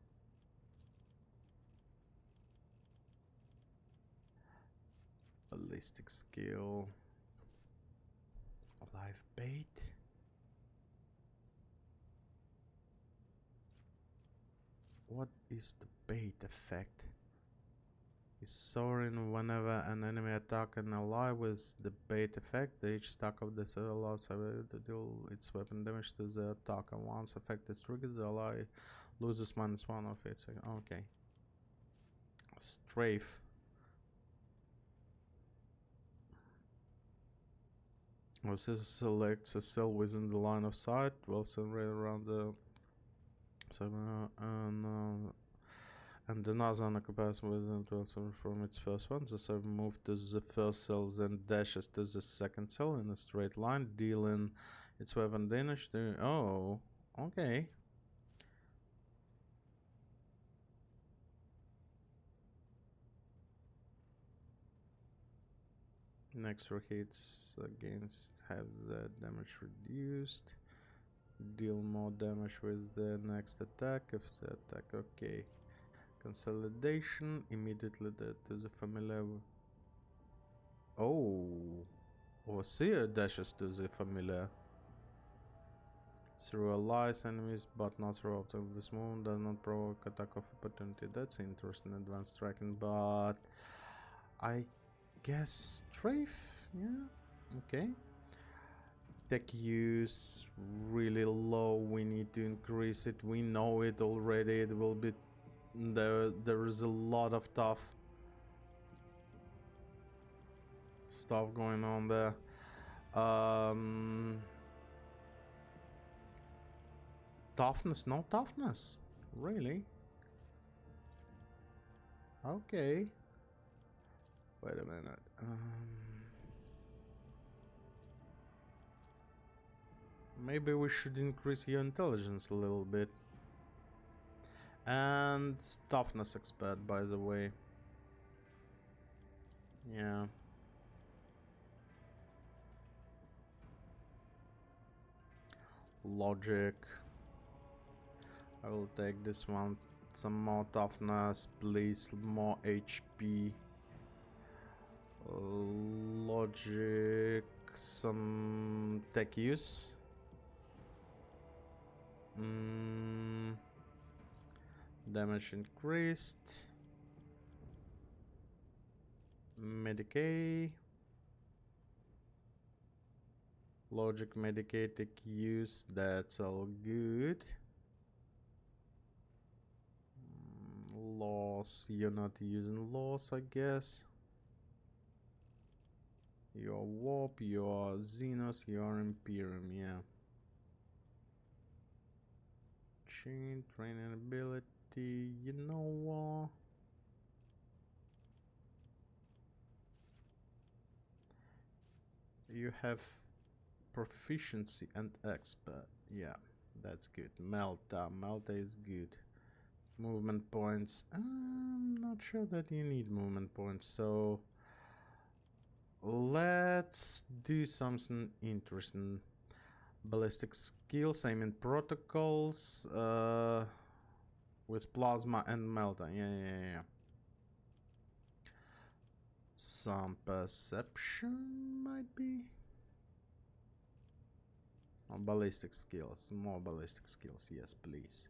Ballistic skill. Live bait. What is the bait effect? Is soaring whenever an enemy attack an ally with the bait effect. Each stack of this allows to deal its weapon damage to the attacker. Once effect is triggered, the ally loses -1 of its. Okay. Strafe. Also selects a cell within the line of sight, well right around the and another unoccupied within 12 from its first one. The server moves to the first cell, then dashes to the second cell in a straight line, dealing its weapon damage to. Oh, okay. Next row hits against have the damage reduced. Deal more damage with the next attack if the attack. Okay. Consolidation immediately to the familiar. Oh, Overseer dashes to the familiar through allies, enemies, but not through after this move. Does not provoke attack of opportunity. That's interesting. Advanced tracking, but I guess strafe. Yeah. Okay. Tech use really low. We need to increase it. We know it already. It will be there is a lot of tough stuff going on there. Toughness, no toughness. Really? Okay. Wait a minute. Maybe we should increase your intelligence a little bit. And toughness expert, by the way. Yeah. Logic. I will take this one. Some more toughness, please. More HP. Logic. Some tech use. Damage increased. Medicaid. Logic, Medicaid, tech use. That's all good. Loss. You're not using loss, I guess. You're Warp, you're Xenos, you're Imperium, yeah. Chain, training ability, you know what? You have proficiency and expert, yeah, that's good. Melta is good. Movement points, I'm not sure that you need movement points, so let's do something interesting. Ballistic skills, aiming protocols, with plasma and melta. Yeah. Some perception might be. Oh, ballistic skills, more ballistic skills. Yes, please.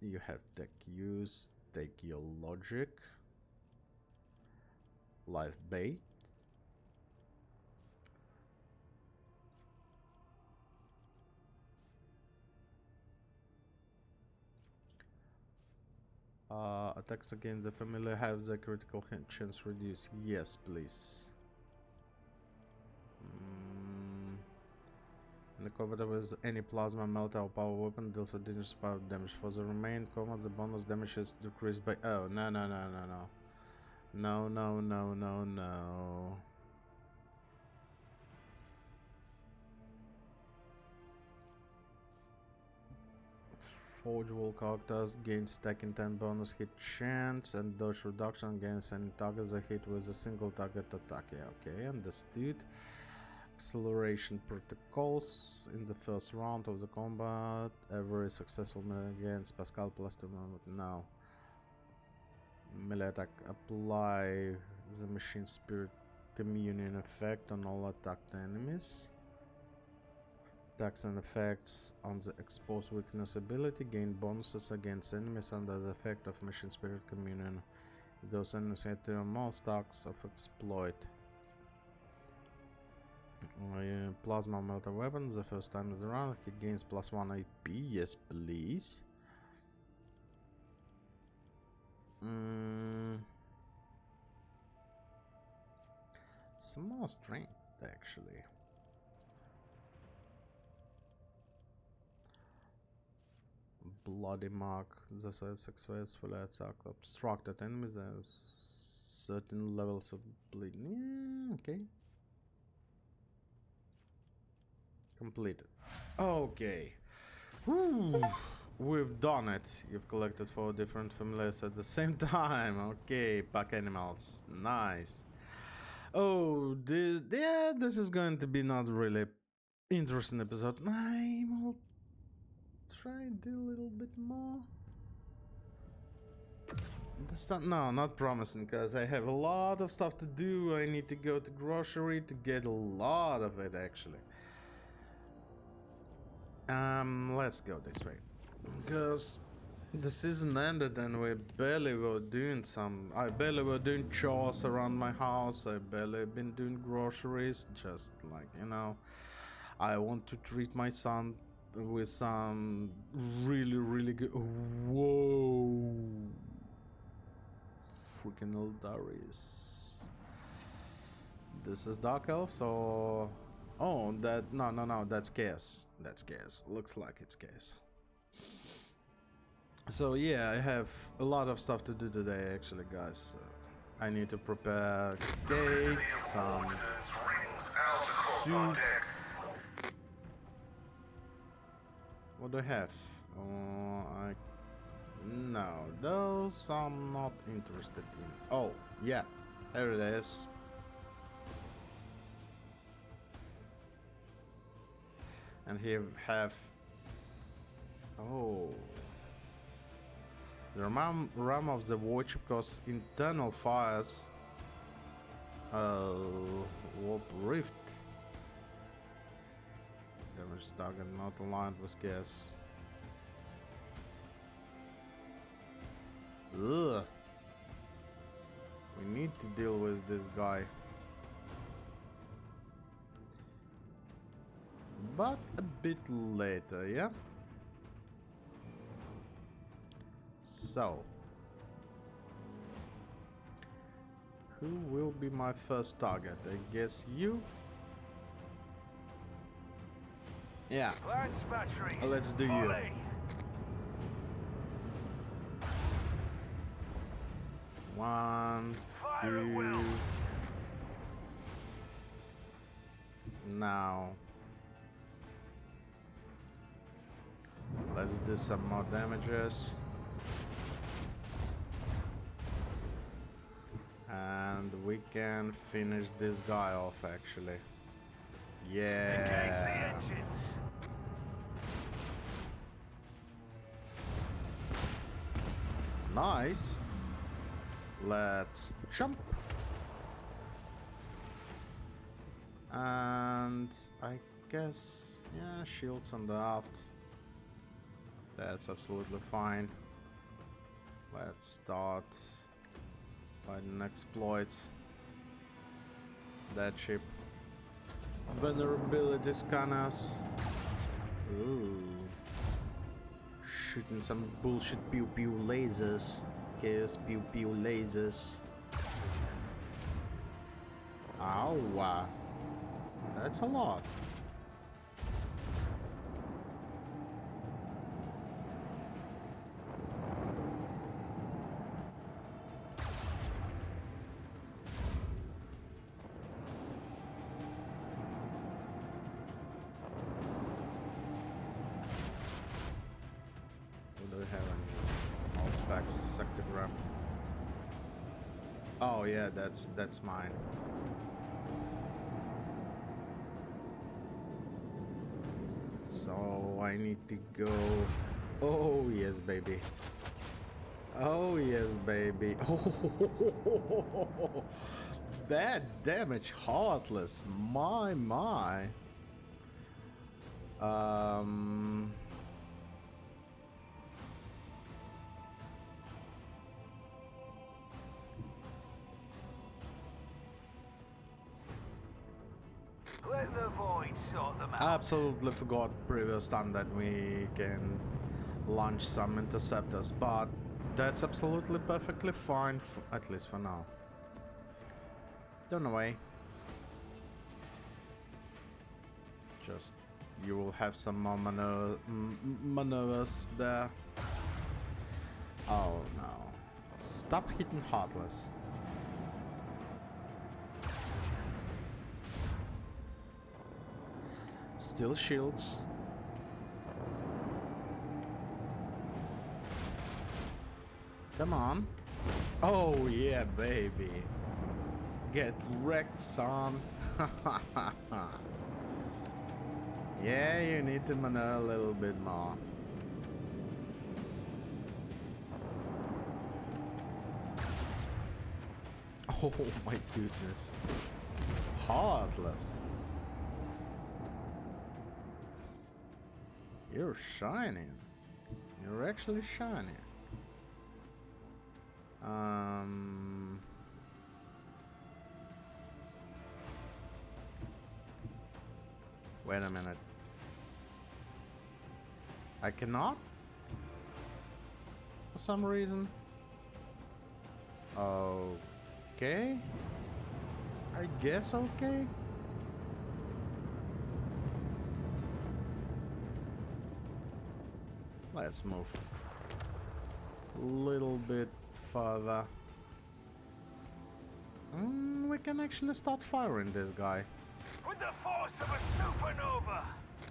You have tech use. Take your logic. Life bait. Attacks against the familiar have the critical hit chance reduced. Yes, please. In the combat with any plasma, melter or power weapon deals additional 5 damage. For the remaining combat, the bonus damage is decreased by... Oh, no, no, no, no, no. No, no, no, no, no. Forge wall characters gain stacking 10 bonus hit chance and dodge reduction against any targets that hit with a single target attack. Yeah, okay, understood. Acceleration protocols in the first round of the combat. Every successful melee against Pascal plus 2 moment. Now, melee attack. Apply the machine spirit communion effect on all attacked enemies. Attacks and effects on the exposed weakness ability gain bonuses against enemies under the effect of machine spirit communion. Those enemies hit more stacks of exploit. Plasma melter weapons. The first time of the round, he gains +1 AP. Yes, please. Some more strength, actually. Bloody mark. The successfully attack obstructed enemies. There's certain levels of bleeding. Yeah, okay. Completed. Okay. Whew. We've done it. You've collected 4 different familiars at the same time. Okay, pack animals. Nice. Oh, this is going to be not really interesting episode. I will try and do a little bit more. This time, no, not promising, because I have a lot of stuff to do. I need to go to grocery to get a lot of it, actually. Let's go this way, because the season ended and we barely were doing I barely were doing chores around my house. I barely been doing groceries, just like, you know, I want to treat my son with some really good... Whoa! Freaking Eldaris. This is Dark Elf, so... Oh, that... No, that's Chaos. That's Chaos. Looks like it's Chaos. So yeah, I have a lot of stuff to do today, actually, guys. I need to prepare gates, some soup. What do I have? No, those I'm not interested in. Oh, yeah, there it is. And here we have... Oh... The ram of the watch causes internal fires. Warp rift. Damage target not aligned with gas. Ugh. We need to deal with this guy. But a bit later, yeah? So, who will be my first target? I guess you? Yeah. Let's do you. One, two. Now. Let's do some more damages. And we can finish this guy off, actually. Yeah. Nice. Let's jump. And I guess, yeah, shields on the aft. That's absolutely fine. Let's start fighting exploits. That ship. Vulnerability scanners. Ooh. Shooting some bullshit pew pew lasers. rockets, pew pew lasers. Ow. That's a lot. Do we have any all specs sectogram? Oh yeah, that's mine. So I need to go. Oh yes, baby. Oh yes, baby. Oh, that damage, heartless. My. Let the void sort them out. Absolutely forgot previous time that we can launch some interceptors, but that's absolutely perfectly fine, at least for now. Don't away. Just you will have some more maneuvers there. Oh no! Stop hitting heartless. Still shields. Come on. Oh yeah, baby. Get wrecked, son. Yeah, you need to maneuver a little bit more. Oh my goodness. Heartless. You're shining. You're actually shining. Wait a minute. I cannot? For some reason. Okay. I guess okay. Let's move a little bit further. We can actually start firing this guy. With the force of a supernova.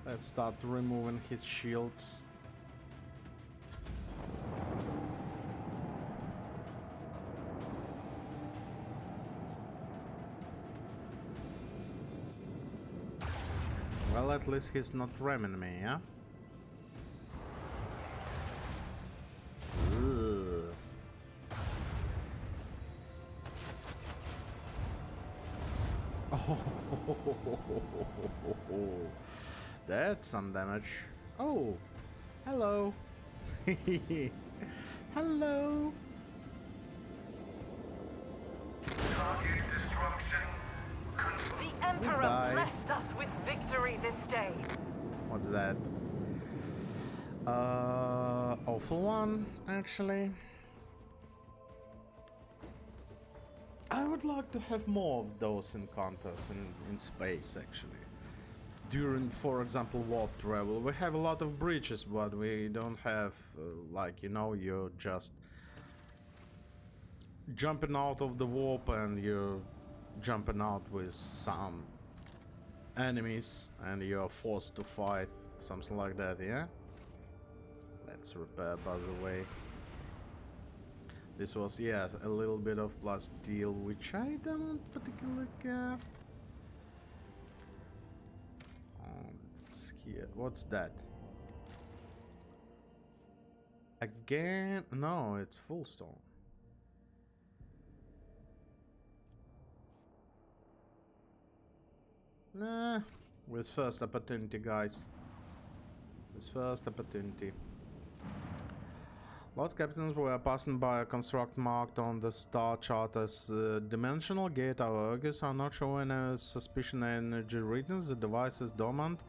Let's start removing his shields. Well, at least he's not ramming me, yeah? That's some damage. Oh, hello. Hello. Target destruction. The Emperor Goodbye. blessed us with victory this day. What's that? Awful one, actually. I would like to have more of those encounters in space, actually. During, for example, warp travel, we have a lot of breaches, but we don't have, like, you know, you're just jumping out of the warp and you're jumping out with some enemies and you're forced to fight, something like that, yeah? Let's repair, by the way. This was, yeah, a little bit of blood steel, which I don't particularly care. It's here. What's that? Again? No, it's full stone. Nah, with first opportunity, guys. With first opportunity. Lord Captains, we are passing by a construct marked on the star chart as dimensional gate. Our Argus are not showing a suspicion energy readings. The device is dormant.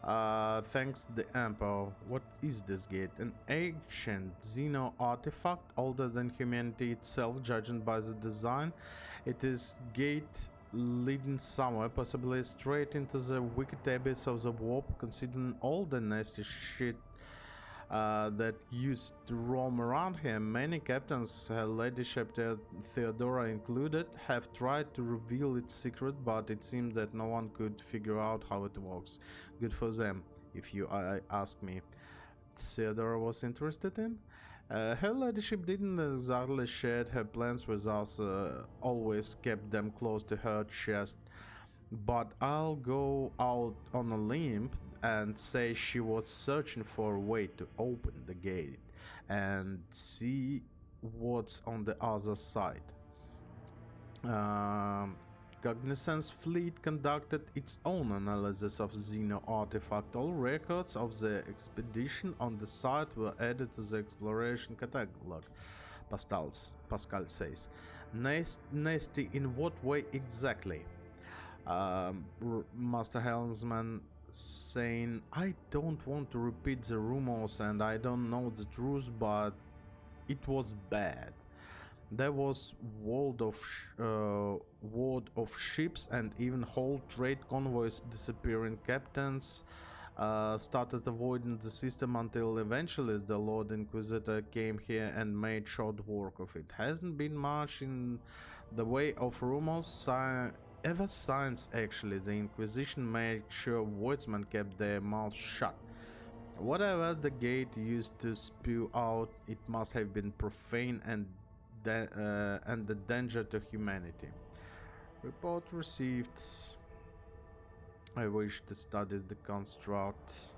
Thanks the Emperor. What is this gate? An ancient Xeno artifact, older than humanity itself, judging by the design. It is gate leading somewhere, possibly straight into the wicked abyss of the warp. Considering all the nasty shit that used to roam around here, many captains, Her Ladyship Theodora included, have tried to reveal its secret, but it seems that no one could figure out how it works. Good for them, if you ask me. Theodora was interested in? Her Ladyship didn't exactly share her plans with us, always kept them close to her chest. But I'll go out on a limb and say she was searching for a way to open the gate and see what's on the other side. Cognizant's fleet conducted its own analysis of Xeno artifact. All records of the expedition on the site were added to the exploration catalog, Pascal says. Nasty in what way exactly? Master Helmsman saying, I don't want to repeat the rumors and I don't know the truth, but it was bad. There was word of ships and even whole trade convoys disappearing. Captains started avoiding the system until eventually the Lord Inquisitor came here and made short work of it. Hasn't been much in the way of rumors ever since, actually. The Inquisition made sure Woodsmen kept their mouths shut. Whatever the gate used to spew out, it must have been profane and the danger to humanity. Report received. I wish to study the construct.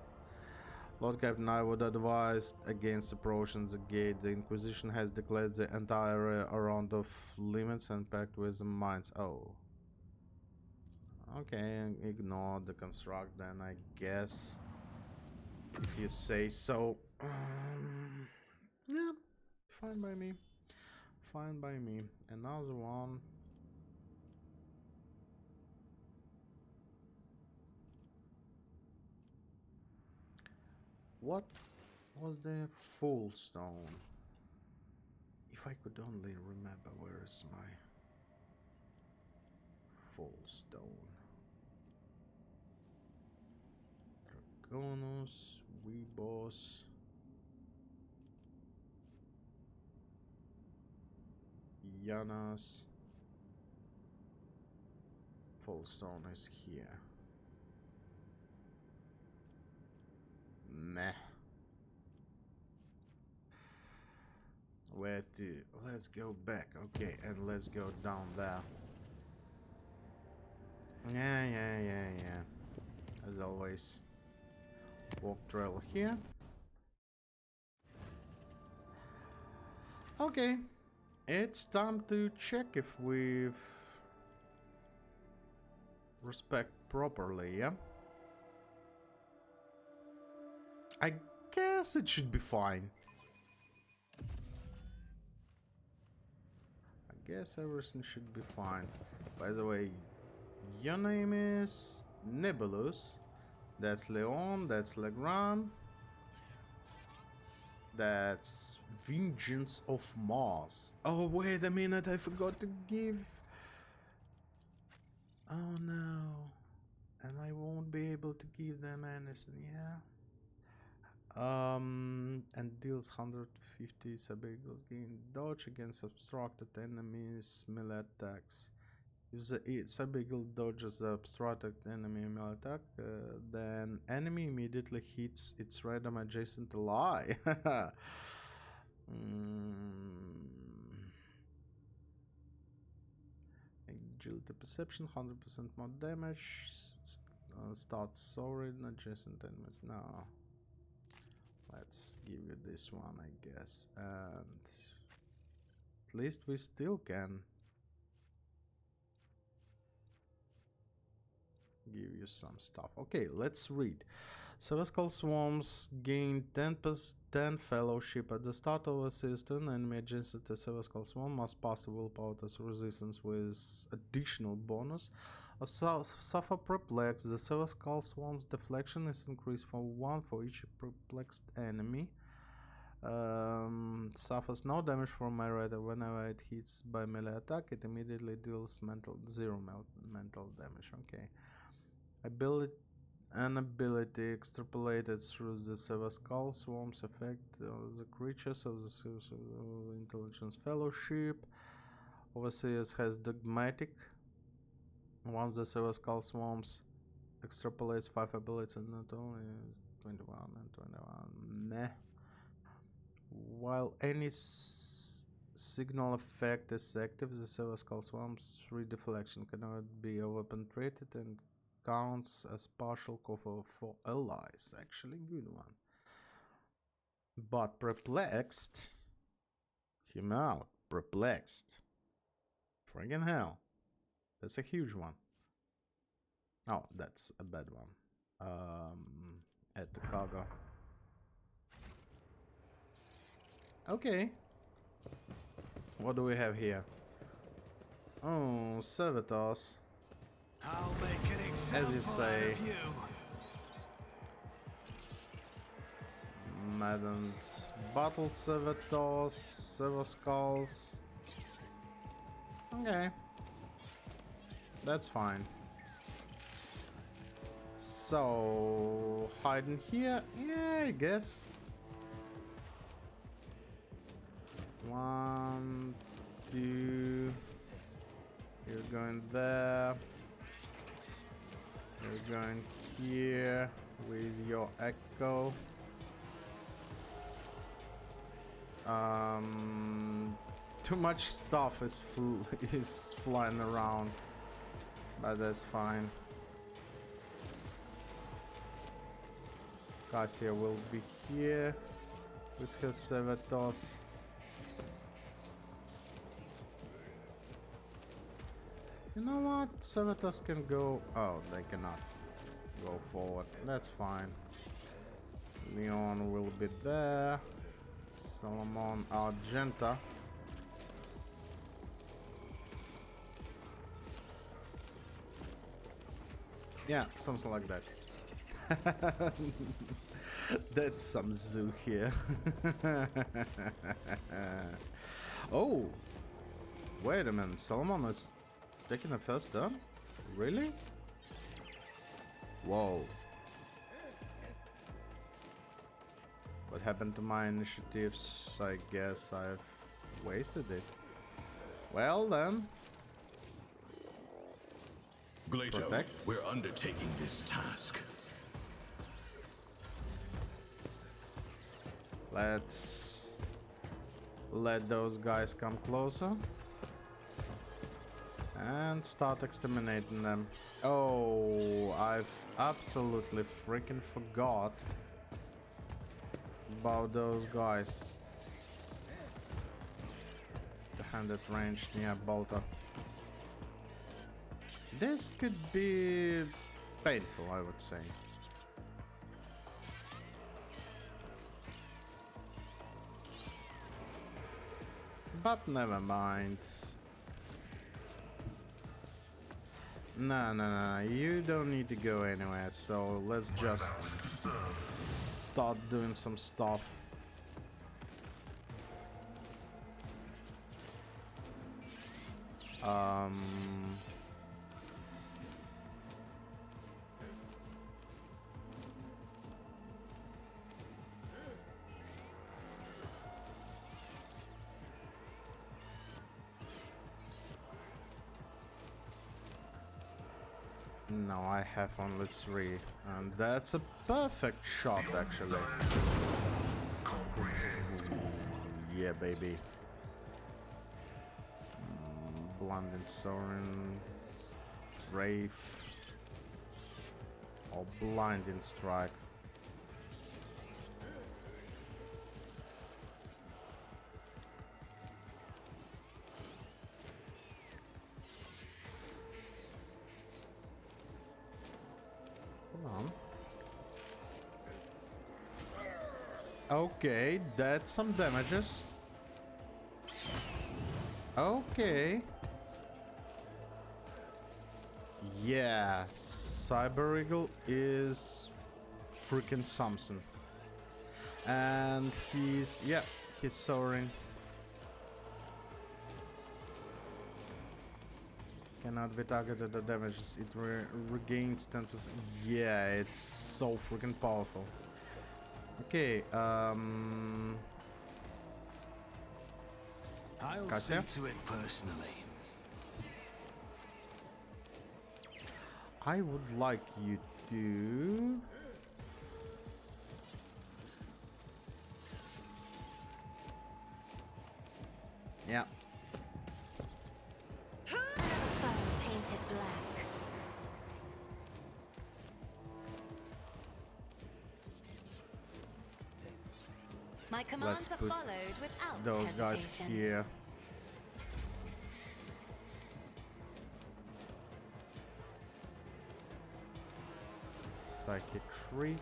Lord Captain, I would advise against approaching the gate. The Inquisition has declared the entire area around off limits and packed with the mines. Oh. Okay, ignore the construct then, I guess. If you say so. Yeah, fine by me. Fine by me. Another one. What was the full stone? If I could only remember where is my full stone. Dragonus, Weebos. Yanas. Full stone is here. Meh. Where to? Let's go back. Okay, and let's go down there. Yeah. As always. Walk trail here. Okay. It's time to check if we've respect properly, yeah? I guess it should be fine. I guess everything should be fine. By the way, your name is Nebulous. That's Leon, that's Legrand. That's Vengeance of Mars. Oh, wait a minute, I forgot to give. Oh no. And I won't be able to give them anything, yeah? And deals 150 sub-eagles gain dodge against obstructed enemies melee attacks. If the sub-eagle dodges the obstructed enemy melee attack, then enemy immediately hits its random adjacent ally. Agility perception, 100% more damage. Start soaring adjacent enemies. No. Let's give you this one, I guess. And at least we still can give you some stuff. Okay, let's read. Celestial Swarms gain 10% fellowship at the start of a system. Enemy adjacent to Celestial Swarm must pass the willpower test resistance with additional bonus Suffer perplex. The Silver Skull Swarm's deflection is increased from 1 for each perplexed enemy. Suffers no damage from melee. Whenever it hits by melee attack, it immediately deals zero mental damage. Okay. An ability extrapolated through the Silver Skull Swarm's effect of the creatures of the Intelligence Fellowship. Overseers has Dogmatic. Once the Silver Skull Swarms extrapolates 5 abilities and not only 21 and 21. Meh. While any signal effect is active, the Silver Skull Swarm's 3 deflection cannot be overpenetrated and counts as partial cover for allies. Actually, good one. But perplexed. Hear me out. Perplexed. Friggin' hell. That's a huge one. Oh, that's a bad one. At the cargo. Okay. What do we have here? Oh, servitors. I'll make an example As you say. out of you. Maddened battle servitors, silver skulls. Okay. That's fine. So, hiding here? Yeah, I guess. 1, 2. You're going there. You're going here with your echo. Too much stuff is flying around, but that's fine. Cassia will be here with her servitors. You know what? Servitors can go. Oh, they cannot go forward. That's fine. Leon will be there. Solomon Argenta. Yeah, something like that. That's some zoo here. Oh, wait a minute. Solomon is taking the first turn? Really? Whoa. What happened to my initiatives? I guess I've wasted it. Well then. Glato, Perfect. we're undertaking this task. Let's let those guys come closer and start exterminating them. Oh, I've absolutely freaking forgot about those guys behind that range near Bolter. This could be painful, I would say. But never mind. No, you don't need to go anywhere, so let's just start doing some stuff. No, I have only 3, and that's a perfect shot, actually. Yeah, baby. Blinding Sorin, Strafe, or Blinding Strike. Okay, that's some damages. Okay. Yeah, Cyber Eagle is freaking something. And he's soaring. Cannot be targeted or damaged. It regains 10%. Yeah, it's so freaking powerful. Okay, I'll Cassia? see to it personally. I would like you to... Yeah. Another foe painted black. My Let's commands are put followed without those guys hesitation. here. Psychic Shriek.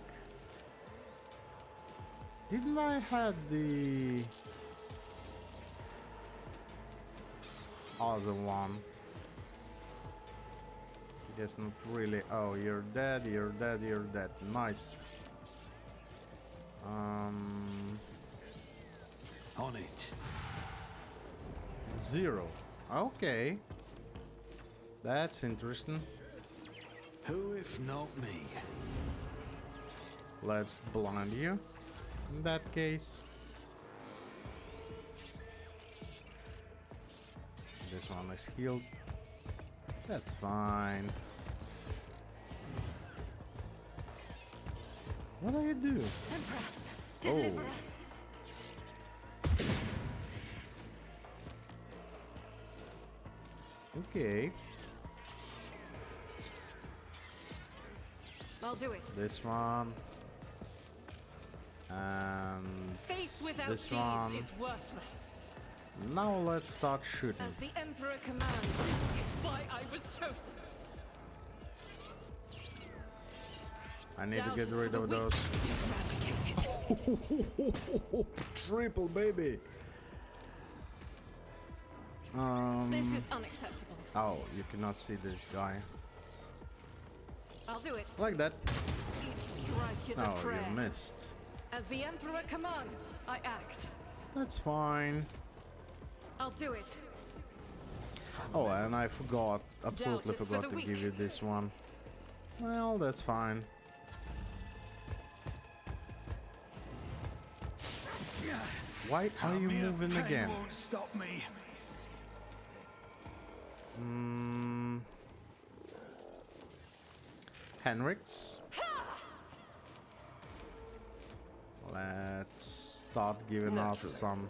Didn't I have the other one? Guess not really. Oh, you're dead, you're dead, you're dead. Nice. On it. 0. Okay. That's interesting. Who if not me? Let's blind you. In that case. This one is healed. That's fine. What do you do? Emperor, deliver Oh. us. Okay. I'll do it. This one. And Faith without this deeds one. is worthless. Now let's start shooting. As the Emperor commands, is why I was chosen. I need Doubt to get is rid for of the those. weak. Eradicated. Triple baby. This is unacceptable. Oh, you cannot see this guy. I'll do it. Like that. Each strike is a Oh, prayer. you missed. As the Emperor commands, I act. That's fine. I'll do it. Oh, and I forgot. Absolutely Doubt is for forgot the to weak. give you this one. Well, that's fine. Why are you moving again? Won't stop me. Henrix. Let's start giving us some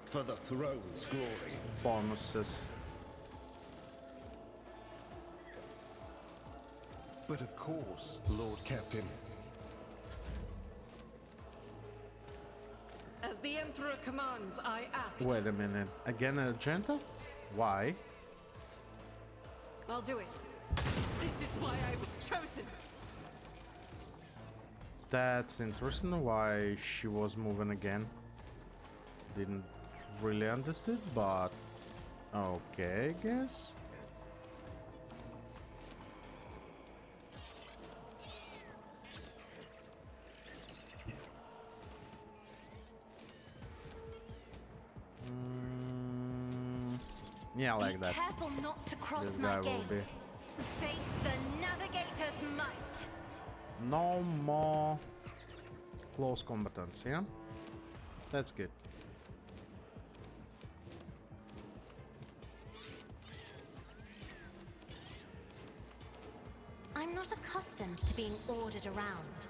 For the throne's glory. bonuses. But of course, Lord Captain. As the Emperor commands, I act. Wait a minute. Again, Argenta? Why? I'll do it. This is why I was chosen. That's interesting why she was moving again. Didn't really understood, but okay, I guess. Yeah, like Be that. careful not to cross This my guy will gaze. be. Face the navigator's might. No more close combatants, yeah? That's good. I'm not accustomed to being ordered around.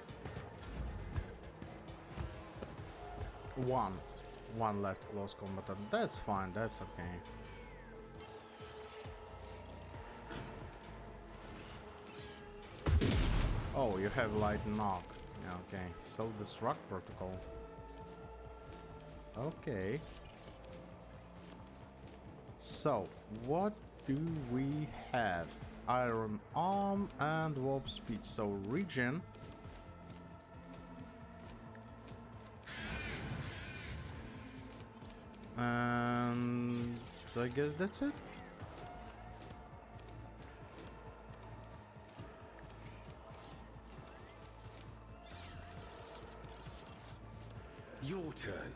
One left close combatant. That's fine, that's okay. Oh, you have light knock. Yeah, okay. Self-destruct protocol. Okay. So, what do we have? Iron arm and warp speed. So, regen. And I guess that's it. Your turn.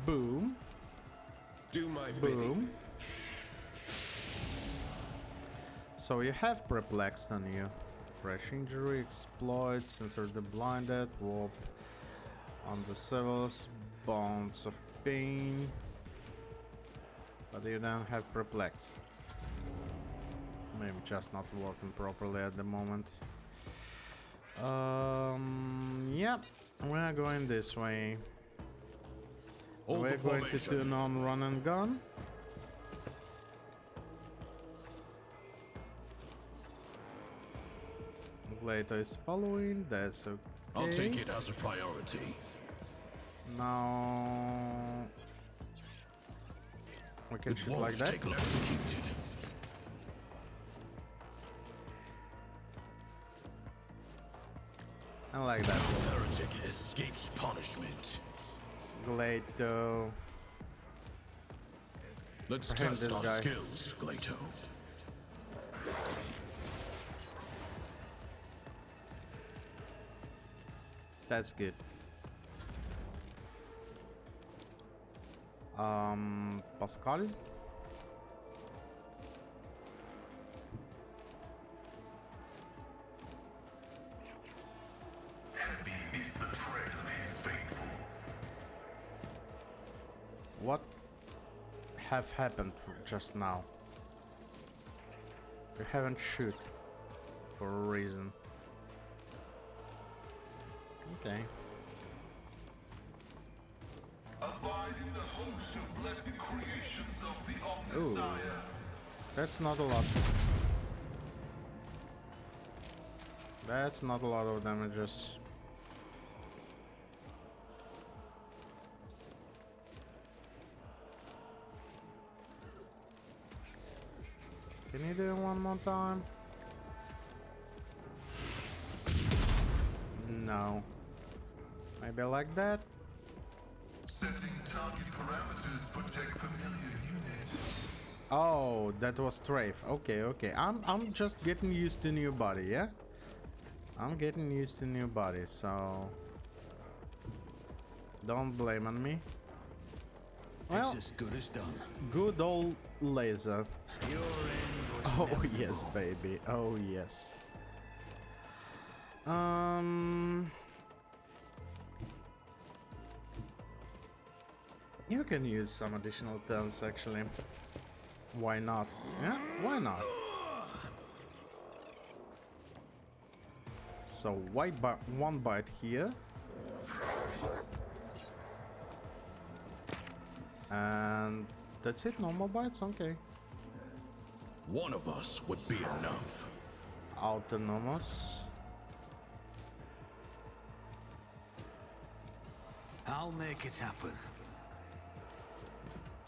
Boom. Do my bidding. Boom. So you have perplexed on you. Fresh injury, exploit, sensor the blinded, warp on the civils, bonds of pain. But you don't have perplexed. Maybe just not working properly at the moment. Yep, we're going this way. Hold We're the going to formation. turn on run and gun. Later is following, that's okay. I'll take it as a priority. Now we can It shoot won't like that. take long executed. And like that. Heretic escapes punishment. Glato. Let's For him, test this our guy. skills, Glato. That's good. Pascal. Heavy is the tread of his faithful. What have happened just now? We haven't shoot for a reason. Okay. Abide in the host of blessed creations of the Ooh. Omnissiah. That's not a lot. That's not a lot of damages. Can you do it one more time? No. Maybe like that? Setting target parameters for tech familiar units. Oh, that was strafe. Okay, okay. I'm just getting used to new body, yeah? I'm getting used to new body, so don't blame on me. Well, It's as good as done. good old laser. Your end was Oh inevitable. yes, baby. Oh yes. You can use some additional turns actually. Why not? Yeah, why not? So one bite here. And that's it, no more bites, okay. One of us would be enough. Autonomous. I'll make it happen.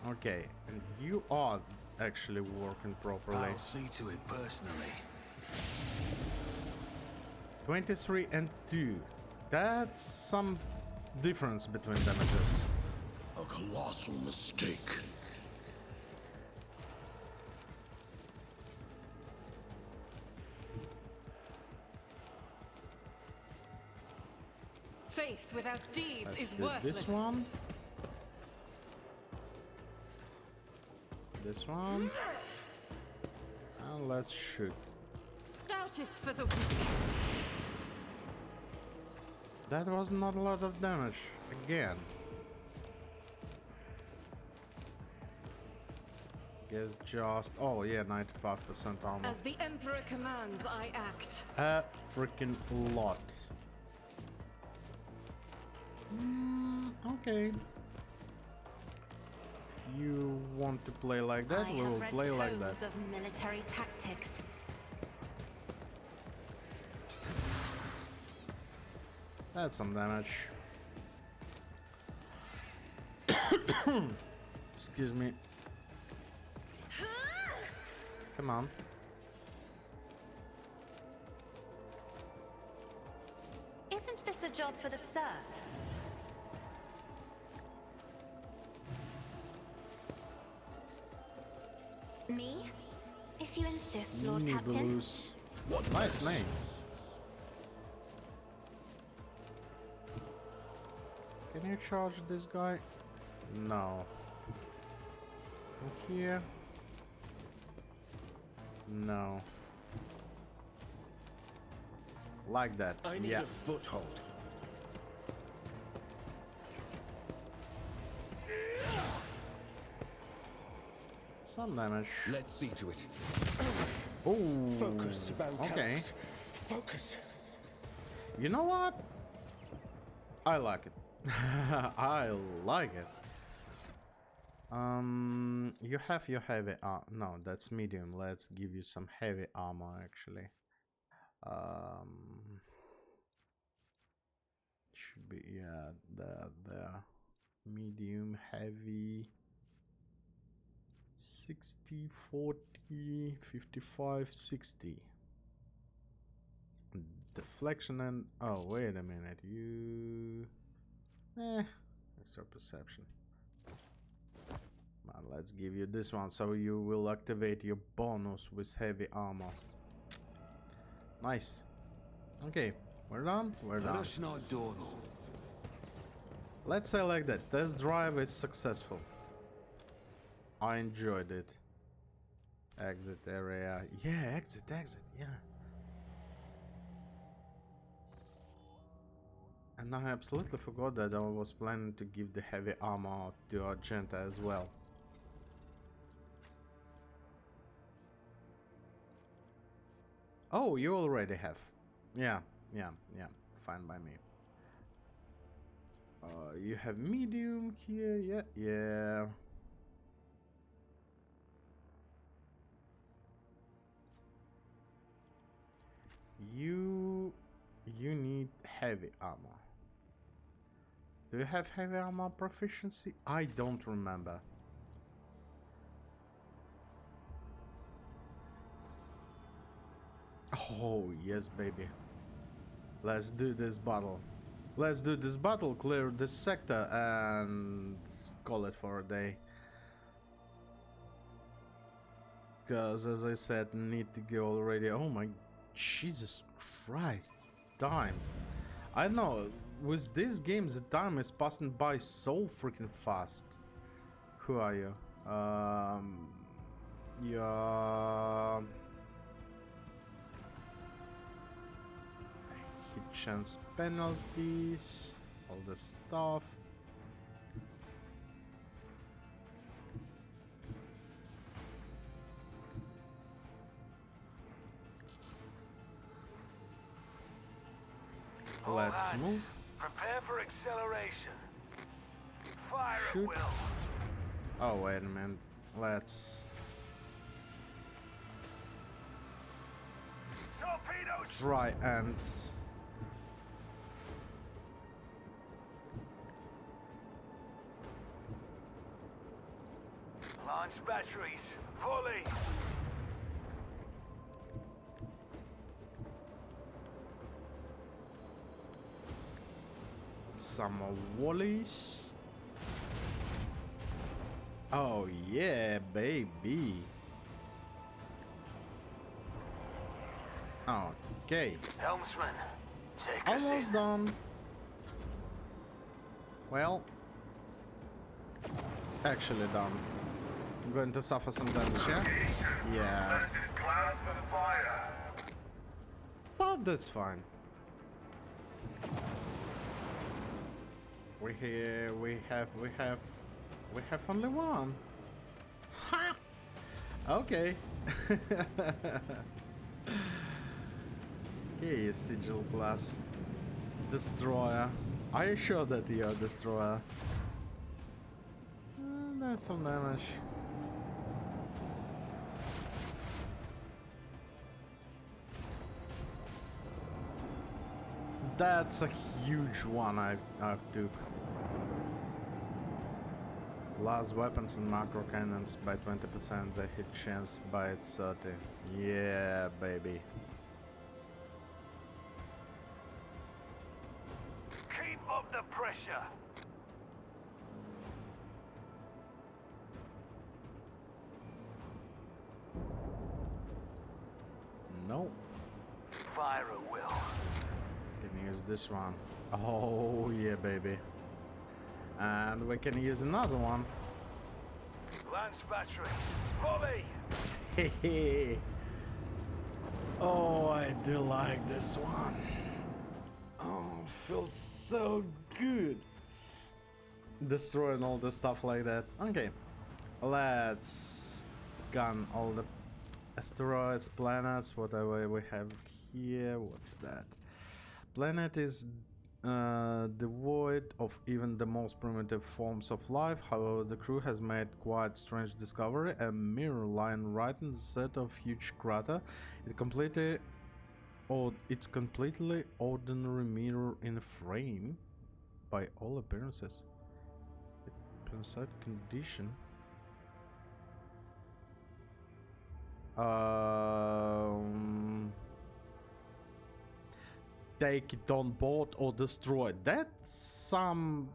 Okay, and you are actually working properly. I'll see to it personally. 23 and 2. That's some difference between damages. A colossal mistake. Faith without deeds Let's is do worthless. this one. This one. And let's shoot. Doubt is for the weak. That was not a lot of damage. Again. Guess just... Oh yeah, 95% armor. As the Emperor commands, I act. A freaking lot. Okay. If you want to play like that, I we have will read play like that. tomes of military tactics. That's some damage. Excuse me. Come on. Isn't this a job for the serfs? Me? If you insist, Lord Captain. Nibelus. Nice name. Can you charge this guy? No. In here? No. Like that. I need yeah. a foothold. Some damage. Let's see to it. Oh. Focus, Van Okay. Calix. Focus. You know what? I like it. I like it. You have your heavy no, that's medium. Let's give you some heavy armor actually. Should be, yeah, there. Medium, heavy. 60, 40, 55, 60. Deflection and... oh, wait a minute. You... extra perception. Well, let's give you this one, so you will activate your bonus with heavy armor. Nice. Okay, we're done. We're done. Let's say like that. Test drive is successful. I enjoyed it. Exit area. Yeah, exit, yeah. And I absolutely forgot that I was planning to give the heavy armor to Argenta as well. Oh, you already have. Yeah. Fine by me. You have medium here, yeah. You need heavy armor. Do you have heavy armor proficiency? I don't remember. Oh, yes, baby. Let's do this battle. Let's do this battle, clear this sector, and call it for a day. Because, as I said, need to go already. Oh my Jesus Christ. Time. I don't know. With these games, the time is passing by so freaking fast. Who are you? Yeah. Hit chance penalties, all the stuff. Let's move. Prepare for acceleration. Fire Shoot. at will. Oh, wait a minute. Let's Torpedoes. try and Launch batteries. Fully. some wallies. Oh yeah, baby. Okay, Helmsman, take us almost in. done. Well, actually done. I'm going to suffer some damage, yeah? Class for fire. But that's fine. We have only one. Ha! Okay. Okay, sigil glass destroyer. Are you sure that you're a destroyer? That's some damage. That's a huge one I've took. Blast weapons and macro cannons by 20%, the hit chance by 30. Yeah, baby. Keep up the pressure. No. Fire at will. Can use this one. Oh yeah, baby. And we can use another one. Lance battery. Volley! Hehe. Oh, I do like this one. Oh, feels so good. Destroying all the stuff like that. Okay, let's gun all the asteroids, planets, whatever we have here. What's that? Planet is devoid of even the most primitive forms of life. However, the crew has made quite strange discovery. A mirror lying right in the center of huge crater. It's completely ordinary mirror in a frame, by all appearances. Inside condition. Take it on board or destroy it. That's some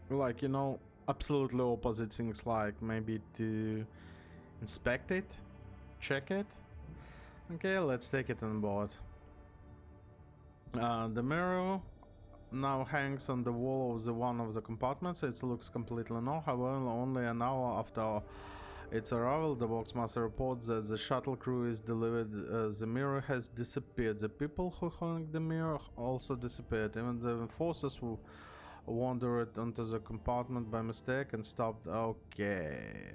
like, you know, absolutely opposite things, like maybe to inspect it, check it. Okay, let's take it on board. The mirror now hangs on the wall of one of the compartments. It looks completely new. However, only an hour after its arrival, the Boxmaster reports that the shuttle crew is delivered. The mirror has disappeared. The people who hung the mirror also disappeared. Even the enforcers who wandered onto the compartment by mistake and stopped. Okay.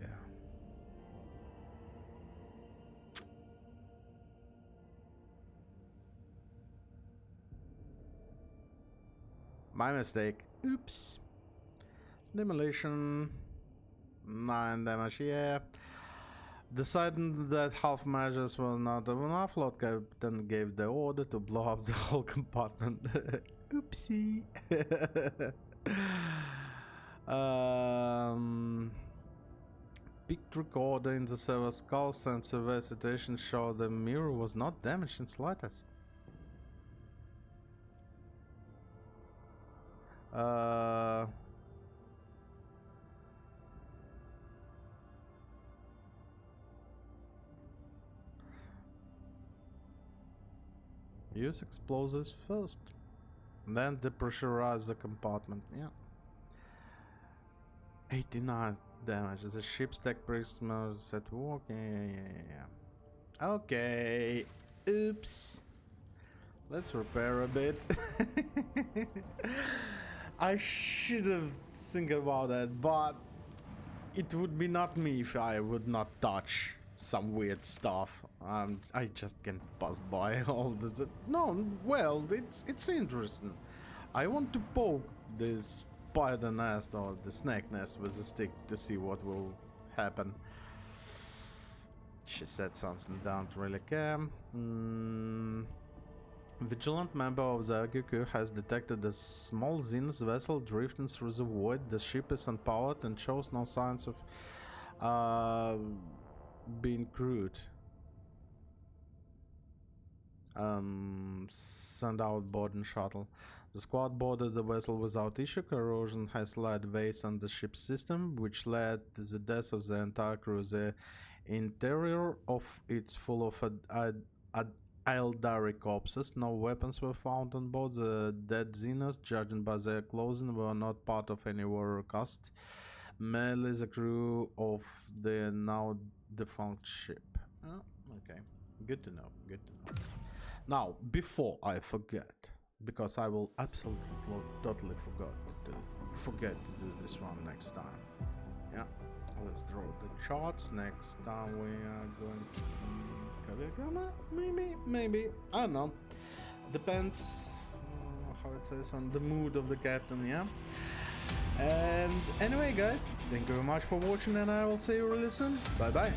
My mistake. Oops. Demolition. 9 damage, yeah. Deciding that half measures were not enough, Lord Captain gave the order to blow up the whole compartment. Oopsie. Picked recorder in the server skull and survey situation showed the mirror was not damaged in slightest. Use explosives first, then depressurize the compartment. Yeah. 89 damage. The ship's tech prism set to work. Yeah. Okay. Oops. Let's repair a bit. I should have think about that, but it would be not me if I would not touch some weird stuff. I just can't pass by all this. No, well, it's interesting. I want to poke this spider nest or the snake nest with a stick to see what will happen. She said something, don't really care. Vigilant member of the RQQ has detected a small Zenith vessel drifting through the void. The ship is unpowered and shows no signs of being crewed. Send out boarding shuttle. The squad boarded the vessel without issue. Corrosion has laid waste on the ship's system, which led to the death of the entire crew. The interior of it's full of Eldari corpses. No weapons were found on board. The dead Zeniths, judging by their clothing, were not part of any warrior caste. Merely the crew of the now defunct ship. Oh, okay, good to know. Good to know. Now, before I forget, because I will absolutely totally forget to do this one next time. Yeah, let's draw the charts. Next time we are going to Kagama? Maybe, I don't know. Depends how it says on the mood of the captain, yeah. And anyway, guys, thank you very much for watching, and I will see you really soon. Bye bye.